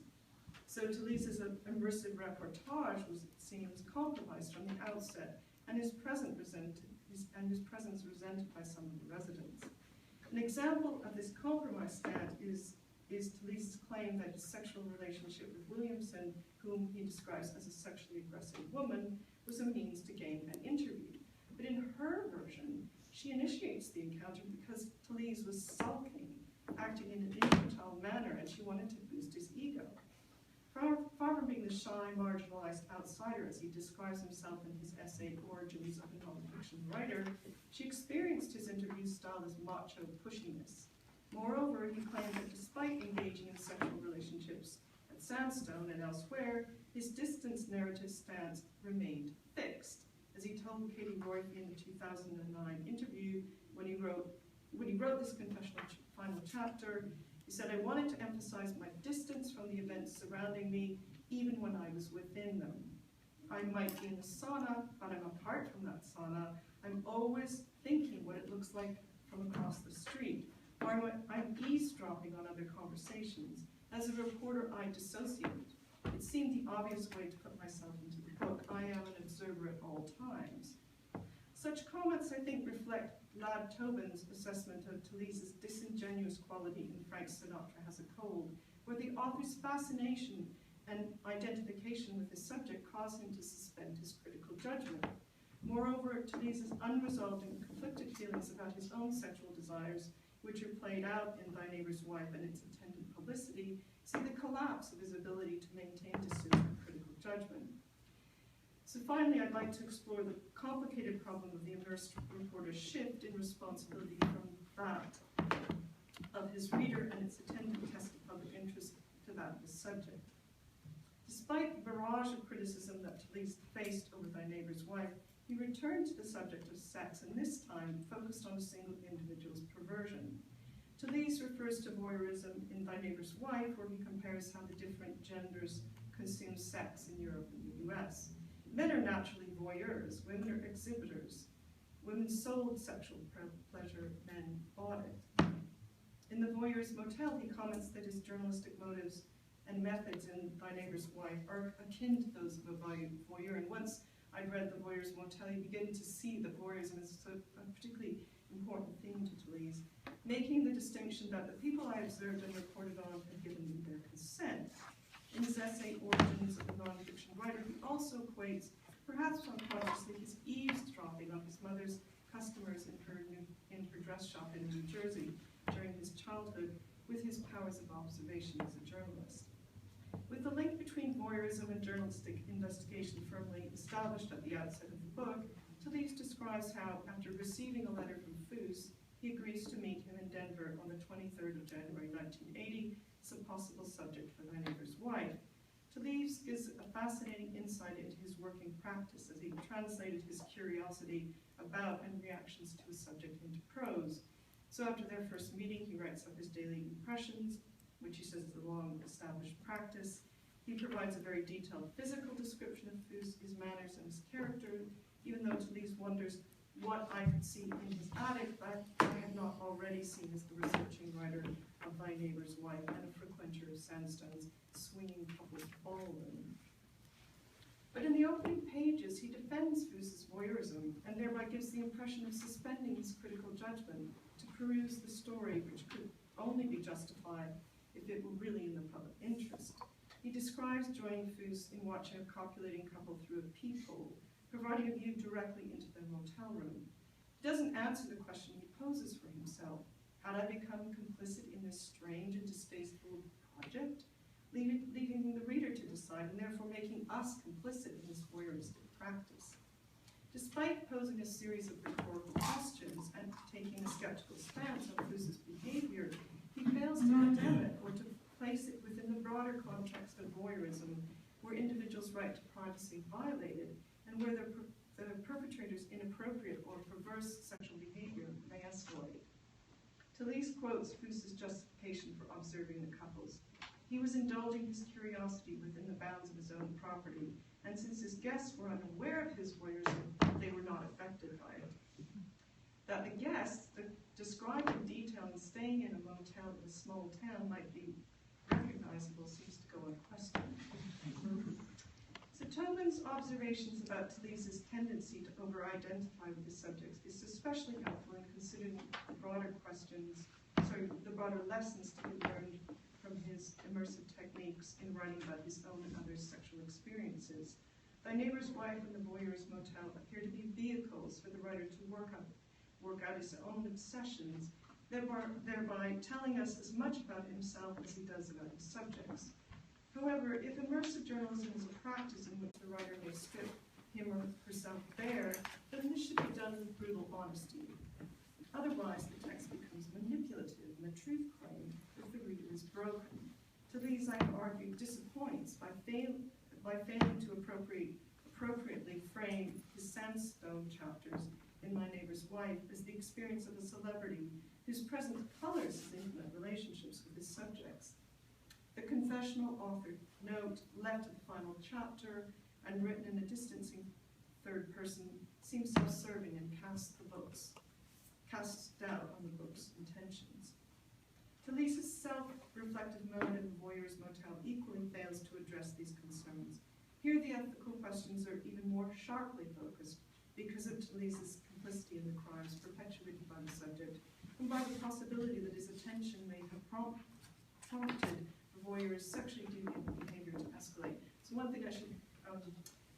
So Talese's immersive reportage was, it seems, compromised from the outset, and his presence resented by some of the residents. An example of this compromise stance is Talese's claim that his sexual relationship with Williamson, whom he describes as a sexually aggressive woman, was a means to gain an interview. But in her version, she initiates the encounter because Talese was sulking, acting in an infantile manner, and she wanted to boost his ego. Far from being the shy, marginalized outsider, as he describes himself in his essay, Origins of a Nonfiction Writer, she experienced his interview style as macho pushiness. Moreover, he claimed that despite engaging in sexual relationships at Sandstone and elsewhere, his distance narrative stance remained fixed. As he told Katie Royfi in the 2009 interview, when he wrote this confessional final chapter, he said, "I wanted to emphasize my distance from the events surrounding me, even when I was within them. I might be in the sauna, but I'm apart from that sauna. I'm always thinking what it looks like from across the street, or I'm eavesdropping on other conversations. As a reporter, I dissociate. It seemed the obvious way to put myself into the book. I am an observer at all times." Such comments, I think, reflect Lad Tobin's assessment of Talese's disingenuous quality in Frank Sinatra Has a Cold, where the author's fascination and identification with his subject caused him to suspend his critical judgment. Moreover, Talese's unresolved and conflicted feelings about his own sexual desires, which are played out in Thy Neighbor's Wife and its attendant publicity, see the collapse of his ability to maintain distance and critical judgment. So finally, I'd like to explore the complicated problem of the immersed reporter's shift in responsibility from that of his reader and its attendant test of public interest to that of his subject. Despite the barrage of criticism that Talese faced over Thy Neighbor's Wife, he returned to the subject of sex, and this time focused on a single individual's perversion. Talese refers to voyeurism in Thy Neighbor's Wife, where he compares how the different genders consume sex in Europe and the US. Men are naturally voyeurs, women are exhibitors. Women sold sexual pleasure, men bought it. In the Voyeur's Motel, he comments that his journalistic motives and methods in Thy Neighbor's Wife are akin to those of a voyeur. And once I'd read the Voyeur's Motel, you begin to see that voyeurism is a particularly important theme to Talese, making the distinction that the people I observed and reported on had given me their consent. In his essay, Origins of the Non-Fiction Writer, he also equates, perhaps unconsciously, his eavesdropping on his mother's customers in her dress shop in New Jersey during his childhood with his powers of observation as a journalist. With the link between voyeurism and journalistic investigation firmly established at the outset of the book, Talese describes how, after receiving a letter from Foos, he agrees to meet him in Denver on the 23rd of January 1980 as a possible subject for Thy Neighbor's Wife. Talese gives a fascinating insight into his working practice as he translated his curiosity about and reactions to a subject into prose. So after their first meeting, he writes up his daily impressions, which he says is a long-established practice. He provides a very detailed physical description of Foos, his manners, and his character, even though Talese wonders what I could see in his attic that I had not already seen as the researching writer of Thy Neighbor's Wife and a frequenter of Sandstone's swinging public ballroom. But in the opening pages, he defends Foos's voyeurism and thereby gives the impression of suspending his critical judgment to peruse the story, which could only be justified if it were really in the public interest. He describes joining Foos in watching a copulating couple through a peephole, providing a view directly into their motel room. He doesn't answer the question he poses for himself. Had I become complicit in this strange and distasteful project? Leaving the reader to decide, and therefore making us complicit in this voyeuristic practice. Despite posing a series of rhetorical questions and taking a skeptical stance on Foos's behavior, he fails to condemn it or to place it within the broader context of voyeurism, where individuals' right to privacy violated, and where the perpetrator's inappropriate or perverse sexual behavior may escalate. Talese quotes Foos's justification for observing the couples. He was indulging his curiosity within the bounds of his own property, and since his guests were unaware of his voyeurism, they were not affected by it. That the guests, described in detail and staying in a motel in a small town, might be recognizable seems to go unquestioned. So Tobin's observations about Talese's tendency to over-identify with his subjects is especially helpful in considering the broader lessons to be learned from his immersive techniques in writing about his own and others' sexual experiences. Thy Neighbor's Wife and the Voyeur's Motel appear to be vehicles for the writer to work out his own obsessions, thereby telling us as much about himself as he does about his subjects. However, if immersive journalism is a practice in which the writer may strip him or herself bare, then this should be done with brutal honesty. Otherwise, the text becomes manipulative and the truth claim if the reader is broken. Talese, I argue, disappoints by failing to appropriately frame his Sandstone chapters in My Neighbor's Wife as the experience of a celebrity whose presence colors his intimate relationships with his subjects. The confessional author note left at the final chapter and written in a distancing third person seems self-serving and casts doubt on the book's intentions. Talese's self-reflective mode in the Voyeur's Motel equally fails to address these concerns. Here the ethical questions are even more sharply focused because of Talese's complicity in the crimes perpetuated by the subject and by the possibility that his attention may have prompted the voyeur's sexually deviant behavior to escalate. So one thing I should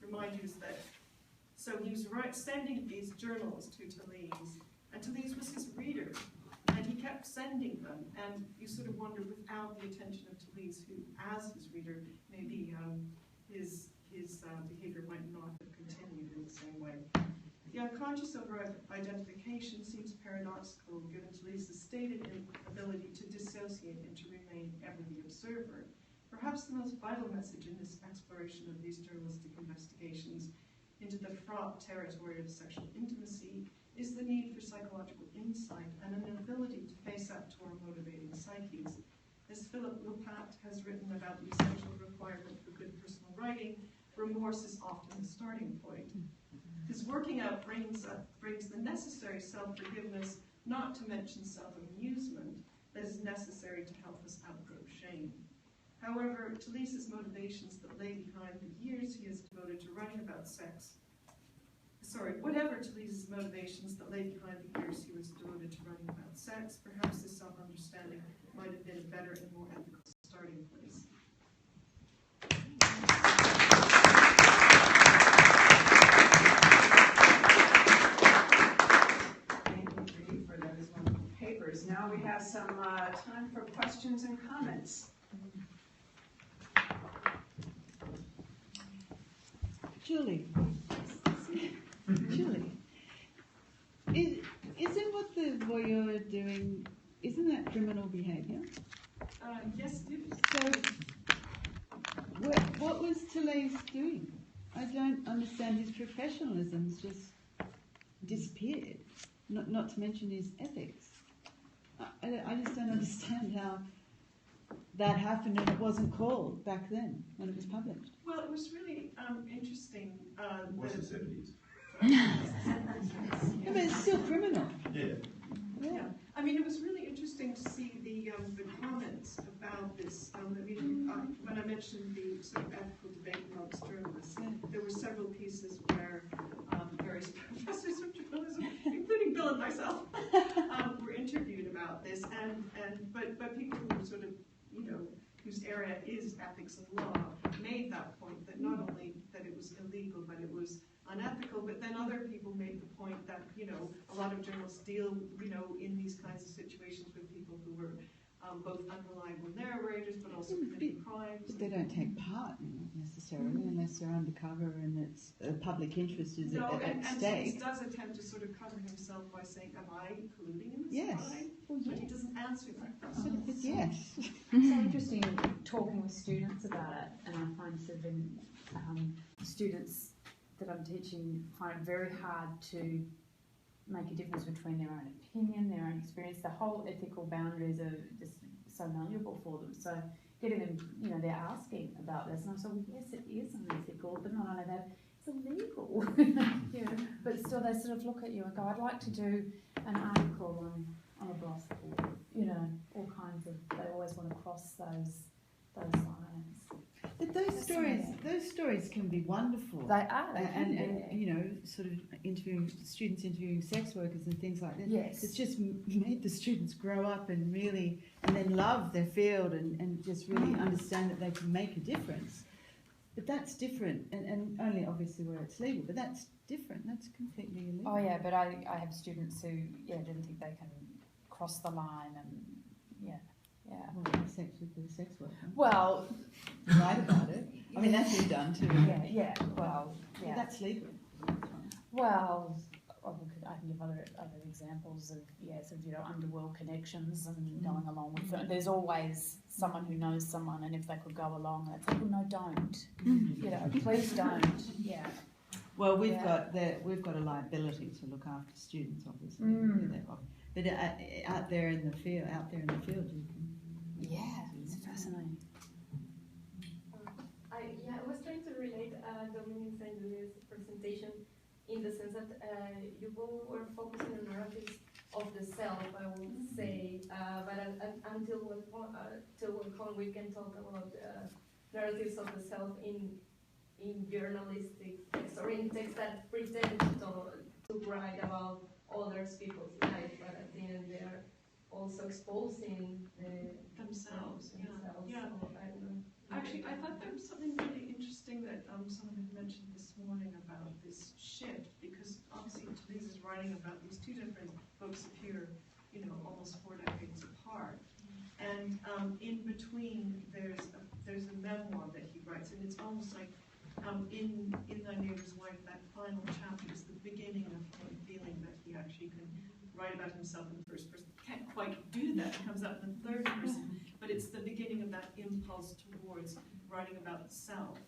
remind you is that, so he was sending these journals to Talese, and Talese was his reader, and he kept sending them, and you sort of wonder, without the attention of Talese, who, as his reader, maybe his behavior might not have continued in the same way. The unconscious over-identification seems paradoxical, given Talese's stated inability to dissociate and to remain ever the observer. Perhaps the most vital message in this exploration of these journalistic investigations into the fraught territory of sexual intimacy is the need for psychological insight and an ability to face up to our motivating psyches. As Philip Lopat has written about the essential requirement for good personal writing, remorse is often the starting point. His working out brings the necessary self-forgiveness, not to mention self-amusement, that is necessary to help us outgrow shame. However, Talese's motivations that lay behind the years he has devoted to writing about sex, whatever Talese's motivations that lay behind the years he was devoted to writing about sex, perhaps this self-understanding might have been a better and more ethical starting place. Thank you, Judy, for those wonderful papers. Now we have some time for questions and comments. Julie, isn't what the Voyeur are doing, isn't that criminal behaviour? Yes, it is. So, what was Talese doing? I don't understand. His professionalism's just disappeared, not to mention his ethics. I just don't understand how that happened and it wasn't called back then when it was published. Well, it was really interesting. It was the 70s. Yeah, but it's still criminal. Yeah. Yeah. I mean, it was really interesting to see the comments about this. When I mentioned the sort of ethical debate amongst journalists, there were several pieces where various professors of journalism, including Bill and myself, were interviewed about this, but people who sort of, whose area is ethics and law, made that point that not only that it was illegal, but it was unethical, but then other people made the point that, a lot of journalists deal, in these kinds of situations with people who were both unreliable narrators, but also committing crimes. But they don't take part in it necessarily, unless they're undercover and it's public interest is at stake. He does attempt to sort of cover himself by saying, am I colluding in this Yes. crime? Well, But yes. he doesn't answer that So question. it's yes. It's so interesting talking with students about it, and I find sort of students that I'm teaching find it very hard to make a difference between their own opinion, their own experience. The whole ethical boundaries are just so malleable for them. So getting them, they're asking about this, and I said, well, yes, it is unethical, but not only that, it's illegal. But still, they sort of look at you and go, I'd like to do an article on a brothel, all kinds of. They always want to cross those lines. But those stories can be wonderful. They are. They can and sort of students interviewing sex workers and things like that. Yes. It's just made the students grow up and then love their field and just really understand that they can make a difference. But that's different, and only obviously where it's legal. But that's different. That's completely illegal. Oh yeah, but I have students who didn't think they can cross the line, and yeah. Well, sex with the sex worker. Well, Write about it. I mean, that's been done too. Well, But that's legal. Well, I can give other examples of sort of underworld connections and going along with it. There's always someone who knows someone, and if they could go along, it's like, well, no, don't. Please don't. Yeah. Well, we've got a liability to look after students, obviously. But out there in the field, you can. Yeah, it's fascinating. I was trying to relate Dominic and Julia's presentation in the sense that you both were focusing on narratives of the self, I would say, but until what point we can talk about narratives of the self in journalistic text or in text that pretend to write about other people's life, but at the end they're also exposing Themselves. Yeah. So, I don't know. Actually, I thought there was something really interesting that someone had mentioned this morning about this shift, because obviously Talese is writing about these two different books appear, almost 4 decades apart, and in between there's a memoir that he writes, and it's almost like in Thy Neighbor's Wife, that final chapter is the beginning of him feeling that he actually can write about himself in the first person. Can't quite do that. It comes out in the third person, but it's the beginning of that impulse towards writing about the self,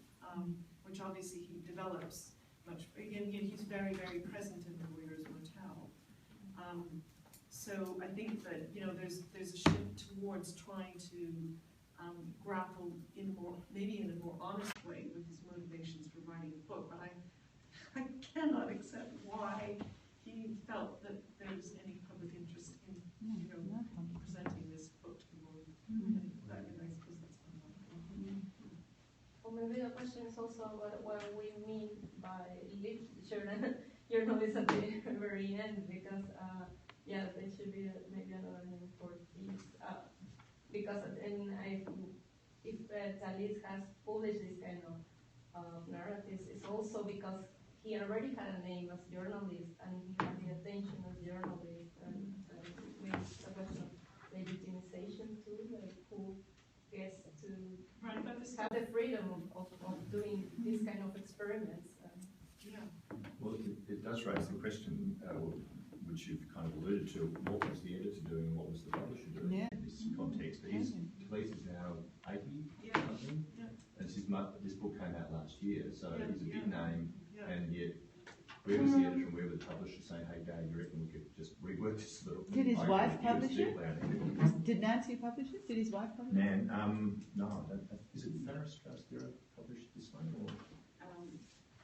which obviously he develops much. Again, he's very, very present in the Voyeur's Motel. So I think that there's a shift towards trying to grapple maybe in a more honest way with his motivations for writing a book. But I cannot accept why he felt that there was any public interest in presenting this book to the world. I suppose that's not that's also what we mean by journalism at the very end, because yeah, there should be maybe another name for these, because if Talese has published this kind of narratives, it's also because he already had a name as journalist, and he had the attention as journalist, and maybe it's a question of legitimization too, like who gets to have the freedom of doing these kind of experiments. Yeah. Well, it does raise the question, which you've kind of alluded to, what was the editor doing, what was the publisher doing in this context? Talese is now 80 something, and this book came out last year, so it was a big name, and yet where was the editor and where was the publisher saying, hey Dave, you reckon we could just rework this a little? Did his wife publish it? Did Nancy publish it? Did his wife publish it? No, is it Faris Strauss-Dero published this one? Or?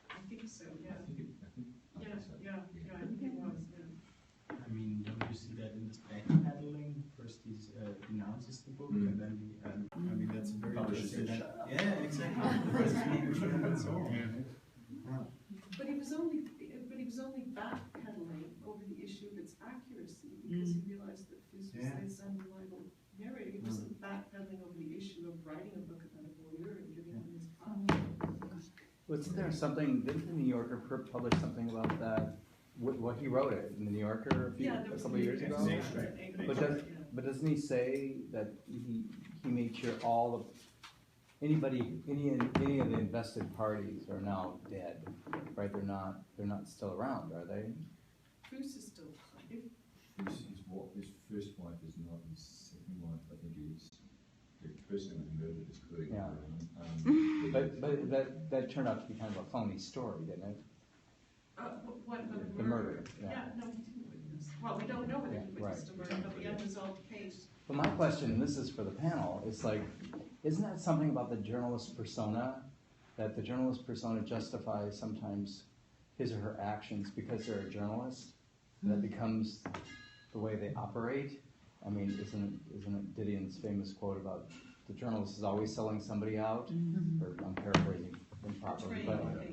I think so, yeah. I think so. I think it was, yeah. I mean, don't you see that in this backpedaling? First he announces the book, and then I mean, that's a very Publishes it. Yeah, exactly. First and so on. But he was only backpedaling over the issue of its accuracy, because he realized that this was this unreliable narrator. He wasn't backpedaling over the issue of writing a book about a voyeur and giving him his platform. Wasn't there something, didn't the New Yorker publish something about that? What he wrote it in the New Yorker a couple of years ago? But doesn't he say that he made sure any of the invested parties are now dead, right? They're not still around, are they? Bruce is still alive. His first wife is not, his second wife, I think, is the person who was murdered is clearly Yeah. But that turned out to be kind of a phony story, didn't it? The murder. Yeah, no, he didn't witness. Well, we don't know whether he witnessed a murder, but the unresolved case. But my question, and this is for the panel, is like, isn't that something about the journalist persona, that the journalist persona justifies sometimes his or her actions because they're a journalist, and that becomes the way they operate? I mean, isn't it Didion's famous quote about the journalist is always selling somebody out? Or I'm paraphrasing improperly,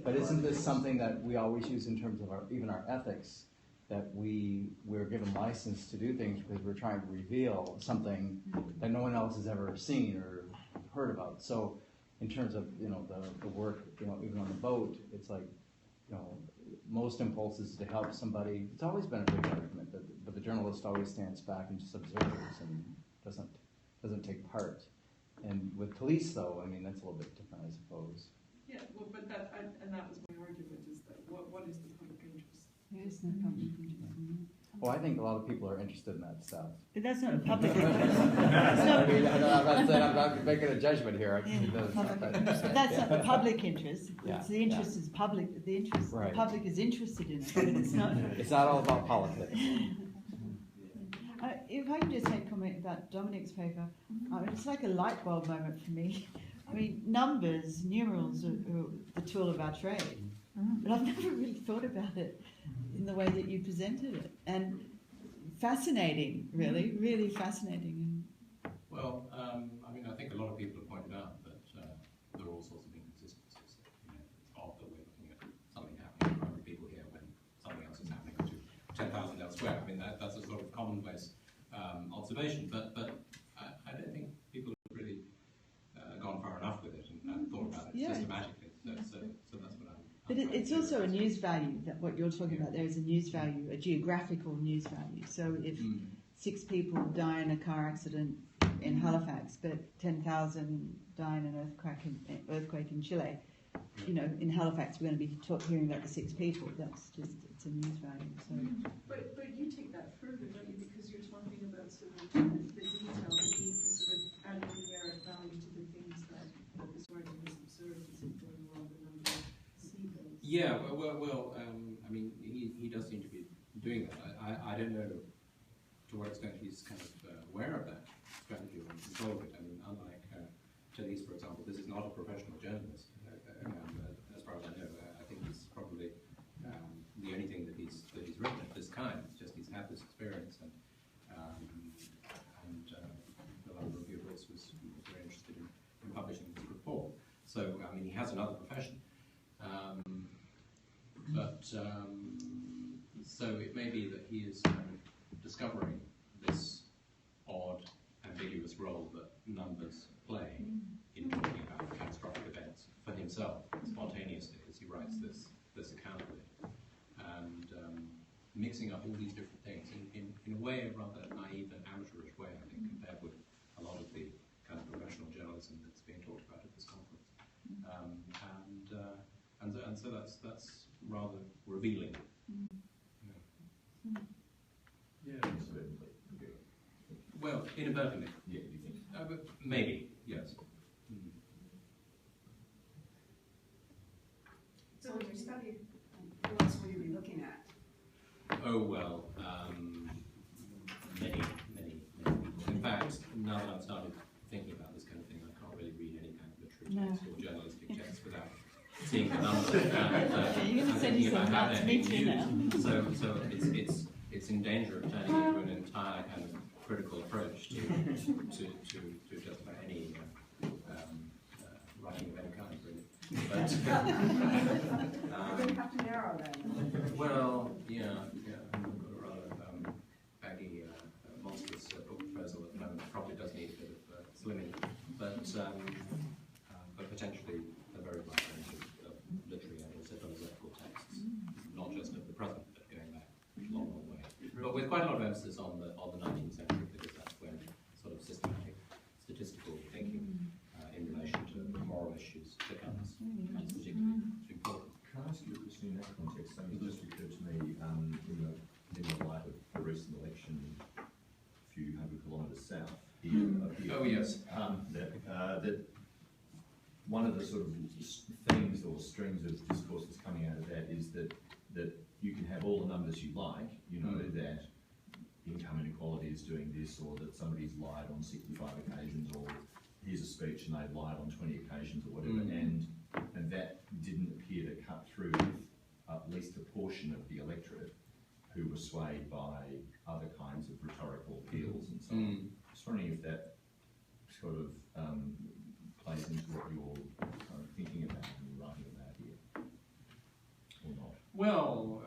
but isn't this something that we always use in terms of even our ethics, that we're given license to do things because we're trying to reveal something that no one else has ever seen or heard about? So in terms of, the work, even on the boat, it's like, most impulses to help somebody. It's always been a big argument, but the journalist always stands back and just observes and doesn't take part. And with Talese, though, I mean, that's a little bit different, I suppose. Yeah, well, but that was my argument, is that what is the public interest? There is no public interest. Well, I think a lot of people are interested in that stuff. But that's not a public interest. I'm not making a judgment here. But that's not the public interest. Yeah, The interest is public. The interest, right. The public is interested in it. But it's not. It's not all about politics. If I can just make a comment about Dominic's paper, it's like a light bulb moment for me. I mean, numerals are the tool of our trade, but I've never really thought about it in the way that you presented it. And fascinating, really fascinating. Well, I mean, I think a lot of people have pointed out that there are all sorts of inconsistencies. It's odd that we're looking at something happening to 100 people here when something else is happening to 10,000 elsewhere. I mean, that's a sort of commonplace observation, but I don't think people have really gone far enough with it and thought about it systematically. So that's what I'm. But it's also a news value. That what you're talking about there is a news value, a geographical news value. So if 6 people die in a car accident in Halifax, but 10,000 die in an earthquake in Chile, in Halifax we're going to be hearing about the 6 people. That's just, it's a news value. So. But you take that further, don't you? Because you're talking about sort of the detail, the need for sort of adding numeric value to the things that this writer has observed as it going along the number of seagulls. Yeah, well, I mean, he does seem to be doing that. I don't know to what extent he's kind of aware of that strategy or control of it. I mean, unlike Talese, for example, this is not a professional journalist. As far as I know, I think he's probably the only thing that he's written of this kind. It's just he's had this experience, and the London Review of Books was very interested in publishing this report. So So, I mean, he has another profession. So it may be that he is discovering this odd, ambiguous role that numbers play in talking about catastrophic events for himself, spontaneously, as he writes this account of it. And mixing up all these different things in a way, a rather naive and amateurish way, I think, compared with a lot of the kind of professional journalism that's being talked about at this conference. And so that's rather revealing. Yeah, Well, inadvertently. Yeah, you think? But maybe, yes. So in your study, what else will you be looking at? Oh, well, many people. In fact, now that I've started thinking about this kind of thing, I can't really read any kind of literary text or journalistic text without seeing the numbers and You're going to send yourself out to me too now. So it's in danger of turning into an entire kind of critical approach to just about any writing of any kind, really. But You're going to have to narrow then. well, yeah, I've got a rather baggy, monstrous book proposal at the moment. It probably does need a bit of slimming, but potentially a very wide range of literary and also philosophical texts, not just of the present, but going back a long, long way. But with quite a lot of emphasis on the 19th century, because that's when sort of systematic statistical thinking in relation to moral issues becomes particularly important. Can I ask you a question in that context? Something just occurred to me in the light of the recent election a few hundred kilometres south here. Oh, yes. That one of the sort of themes or streams of discourse that's coming out of that is that you can have all the numbers you like, that income inequality is doing this, or that somebody's lied on 65 occasions, or here's a speech and they've lied on 20 occasions or whatever, and that didn't appear to cut through with at least a portion of the electorate who were swayed by other kinds of rhetorical appeals and so on. Just wondering if that sort of plays into what you're kind of thinking about and writing about here, or not? Well,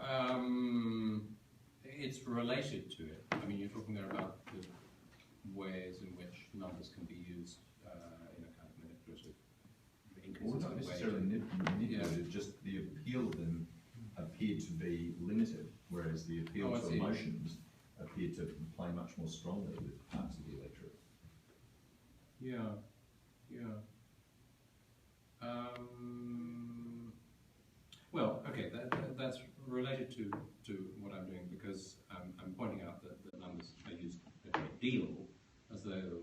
it's related to it. I mean, you're talking there about the ways in which numbers can be used in a kind of manipulative, Well, not inconsistent necessarily way. manipulated, just the appeal of them appeared to be limited, whereas the appeal to emotions appeared to play much more strongly with parts of the electorate. Yeah. Well, okay, that's related to what I'm doing, because I'm pointing out that the numbers are used a great deal as though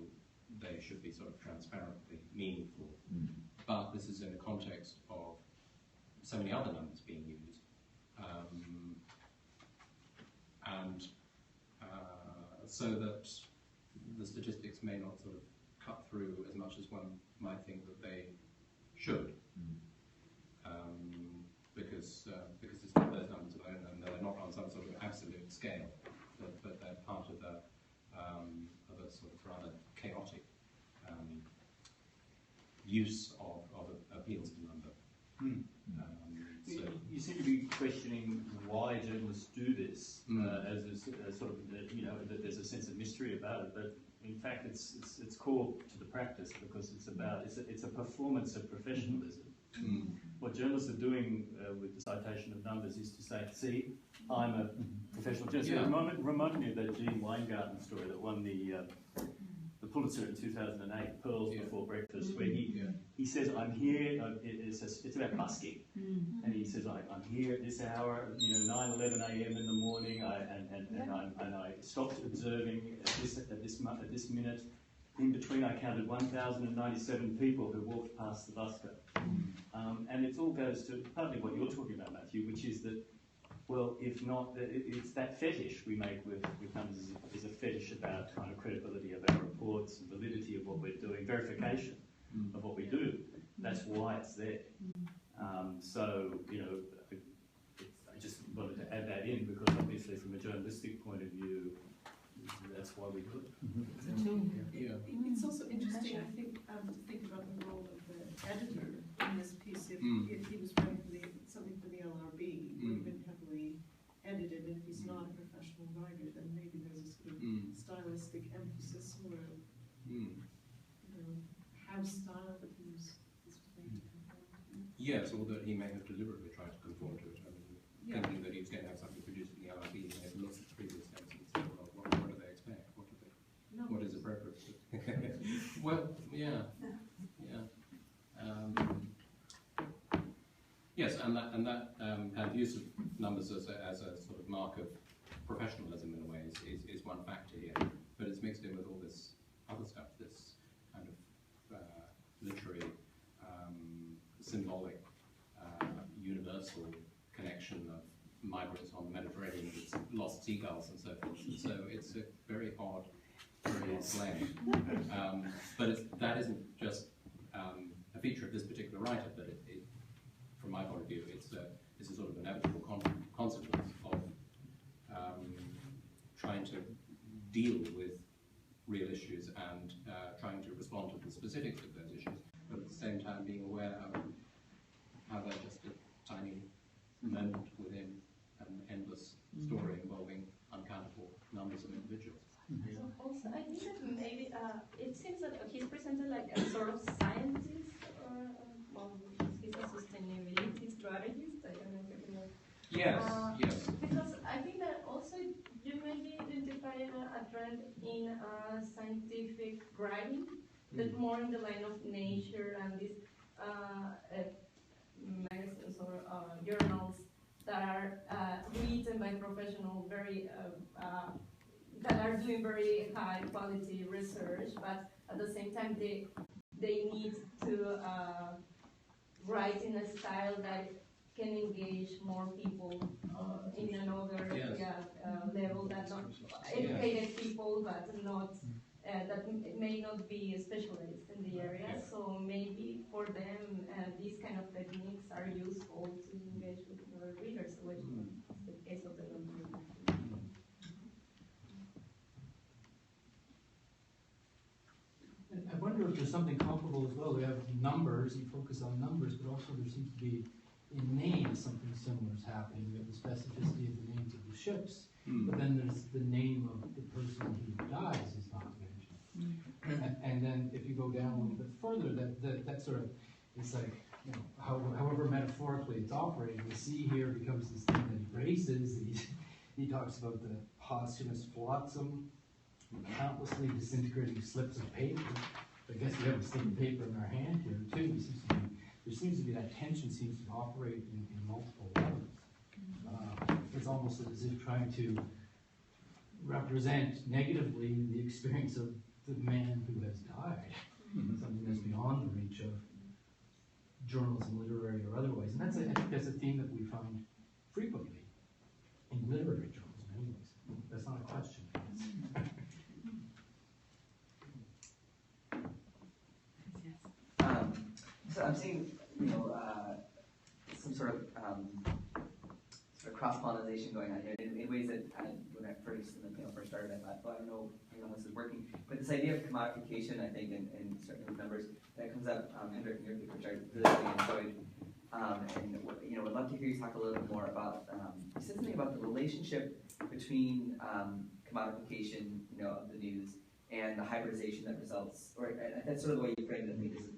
they should be sort of transparently meaningful. But this is in the context of so many other numbers being used. So that the statistics may not sort of cut through as much as one might think that they should. Because it's not those numbers alone, and they're not on some sort of absolute scale, but they're part of a sort of rather chaotic use of appeals to number. You seem to be questioning why journalists do this, as a sort of, that there's a sense of mystery about it, but in fact it's core to the practice, because it's a performance of professionalism. What journalists are doing with the citation of numbers is to say, see, I'm a professional journalist. Yeah. It reminded me of that Gene Weingarten story that won the Pulitzer in 2008, Pearls Before Breakfast, where he says, I'm here, it's about busking, and he says, I'm here at this hour, 9:11 a.m. in the morning, and I stopped observing at this minute. In between, I counted 1,097 people who walked past the busker. And it all goes to partly what you're talking about, Matthew, which is that, well, if not, it's that fetish we make with numbers is a fetish about kind of credibility of our reports, and validity of what we're doing, verification of what we do. That's why it's there. So, I just wanted to add that in, because obviously from a journalistic point of view, that's why we do it. It's also interesting, I think, to think about the role of the editor in this piece, if he was writing for something for the LRB, it would have been heavily edited, and if he's not a professional writer, then maybe there's a sort of stylistic emphasis or, you know, house style that he was trying to conform to. Yes, or that he may have deliberately tried to conform to it. I mean, thinking that he was going to have something produced in the LRB, he may have looked at previous texts and said, well, what do they expect? What is appropriate? Well, yeah. Yes, and that kind of use of numbers as a sort of mark of professionalism in a way is one factor here, but it's mixed in with all this other stuff, this kind of literary, symbolic, universal connection of migrants on the Mediterranean with lost seagulls and so forth. And so it's a very odd blend. But that isn't just a feature of this particular writer, but it, from my point of view, it's a sort of inevitable consequence of trying to deal with real issues and trying to respond to the specifics of those issues, but at the same time being aware of how they're just a tiny moment within an endless story involving uncountable numbers of individuals. Also, I think that maybe it seems that he's presented like a sort of scientist, or well, he's a sustainability strategist. I don't know if you know. Yes, yes. Because I think that also you may be identifying a trend in scientific writing, that more in the line of nature and these magazines or journals that are written by professionals, very that are doing very high quality research, but at the same time they need to write in a style that can engage more people in another level, that not educated people, but not that may not be specialized in the area. So maybe for them these kind of techniques are useful to engage with other readers, which is the case of the non-readers. I wonder if there's something comparable as well. We have numbers, you focus on numbers, but also there seems to be in names something similar is happening. We have the specificity of the names of the ships, but then there's the name of the person who dies is not mentioned. And then if you go down a little bit further, that sort of, it's like, you know, however metaphorically it's operating, the sea here becomes this thing that he braces. He talks about the posthumous flotsam, countlessly disintegrating slips of paper. I guess we have a slip of paper in our hand here too. There seems to be that tension seems to operate in multiple levels. It's almost as if trying to represent negatively the experience of the man who has died, something that's beyond the reach of journalism, literary or otherwise. And I think that's a theme that we find frequently in literary journalism anyways. That's not a question. So I'm seeing, some sort of cross-pollination going on here in ways that when I first started, I thought, well, I don't know how this is working. But this idea of commodification, I think, and starting with numbers, that comes up, Hendrik, in your paper, which I really enjoyed. And would love to hear you talk a little bit more about. You said something about the relationship between commodification, of the news, and the hybridization that results, or that's sort of the way you framed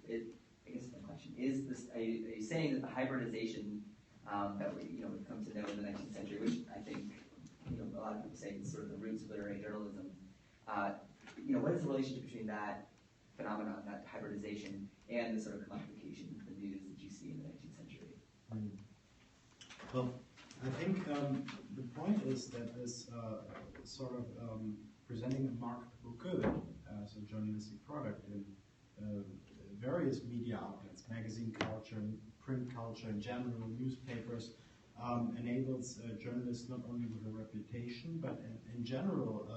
it. I guess my question is: this? Are you saying that the hybridization that we've come to know in the 19th century, which I think a lot of people say is sort of the roots of literary journalism? What is the relationship between that phenomenon, that hybridization, and the sort of commodification of the news that you see in the 19th century? Well, I think the point is that this sort of presenting a marketable good as a journalistic product in various media outlets, magazine culture, print culture in general, newspapers, enables journalists not only with a reputation, but in general,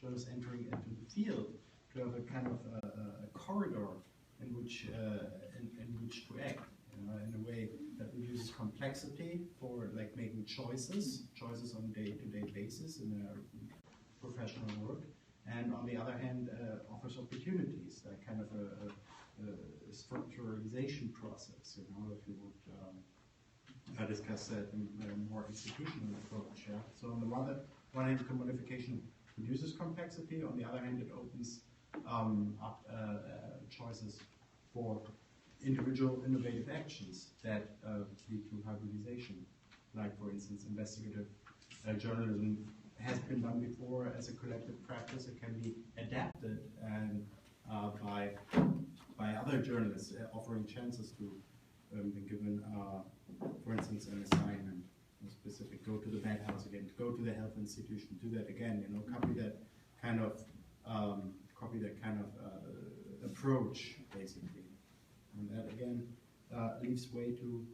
journalists entering into the field to have a kind of a corridor in which to act, in a way that reduces complexity for making choices on a day-to-day basis in a professional work, and on the other hand offers opportunities, like kind of a structuralization process, if you would discuss that in a more institutional approach. Yeah? So on the one hand, commodification reduces complexity, on the other hand, it opens up choices for individual innovative actions that lead to hybridization. Like, for instance, investigative journalism has been done before as a collective practice. It can be adapted and by other journalists, offering chances to be given, for instance, an assignment, a specific, go to the bathhouse again, go to the health institution, do that again, copy that kind of approach, basically. And that, again, leaves way to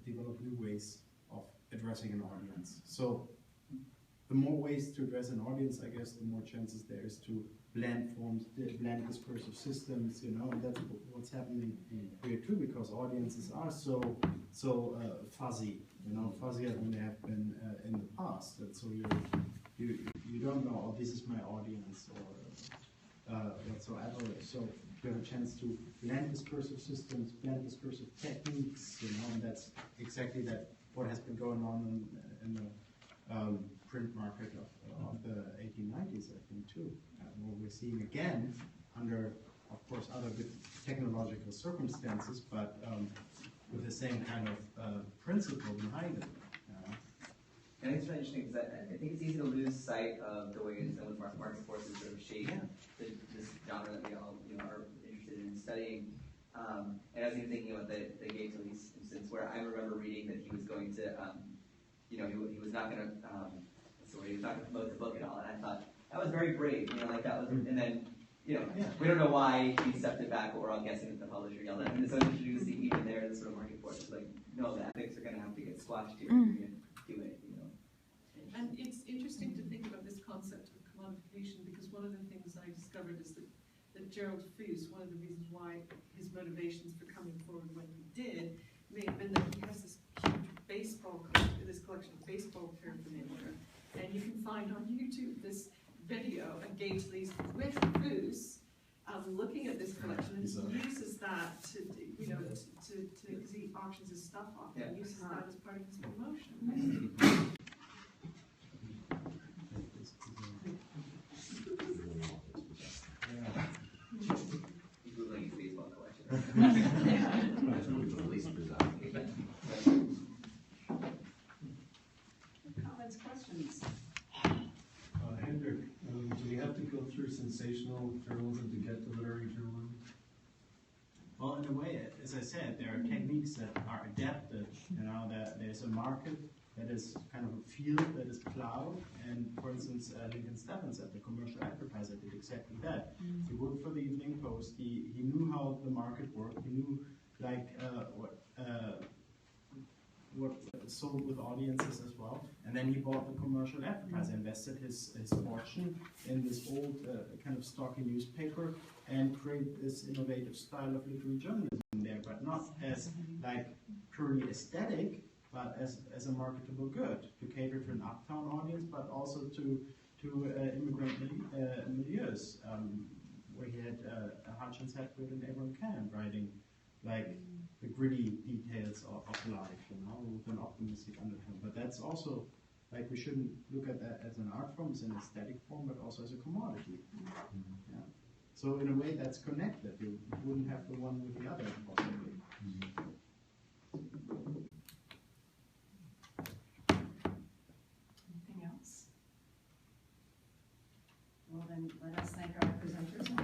develop new ways of addressing an audience. So the more ways to address an audience, I guess, the more chances there is to blend forms, blend discursive systems, and that's what's happening here too, because audiences are so fuzzy, fuzzier than they have been in the past. And so you don't know, oh, this is my audience, or whatsoever. So you have a chance to blend discursive systems, blend discursive techniques, and that's exactly what has been going on in the print market of the 1890s, I think, too. What we're seeing again under, of course, other technological circumstances, but with the same kind of principle behind it. And I think it's really interesting because I think it's easy to lose sight of the ways in which market forces sort of shape this genre that we all are interested in studying. And I was even thinking about the gay Talese instance, where I remember reading that he was going to, he was not going to, he was not going to promote the book at all. And I thought that was very brave, like that was, and then, we don't know why he stepped it back, but we're all guessing that the publisher yelled at him. And so you see even there, the sort of market forces, like, no, the ethics are going to have to get squashed here. You're going to do it, And it's interesting to think about this concept of commodification, because one of the things I discovered is that Gerald Fuse, one of the reasons why his motivations for coming forward when he did, may have been that he has this huge baseball collection, this collection of baseball paraphernalia, and you can find on YouTube this video of Gay Talese with Fuse looking at this collection, and he uses that to because he auctions his stuff off, and he uses that as part of his promotion. Comments, questions? Hendrik, do we have to go through sensational journalism to get to literary journalism? Well, in a way, as I said, there are techniques that are adapted. That there's a market that is kind of a field that is plowed, and for instance, Lincoln Steffens, the commercial advertiser, did exactly that. He worked for the Evening Post. He knew how the market worked. He knew what sold with audiences as well. And then he bought the commercial advertiser, invested his fortune in this old kind of stocky newspaper, and created this innovative style of literary journalism there, but not as purely aesthetic, but as a marketable good, to cater to an uptown audience, but also to immigrant milieus, where he had Hutchins Hedwig and Abraham Cannon writing the gritty details of life, with an optimistic undertone. But that's also, we shouldn't look at that as an art form, as an aesthetic form, but also as a commodity. Yeah. So in a way, that's connected. You wouldn't have the one with the other, possibly. Anything else? Well, then let us thank our presenters.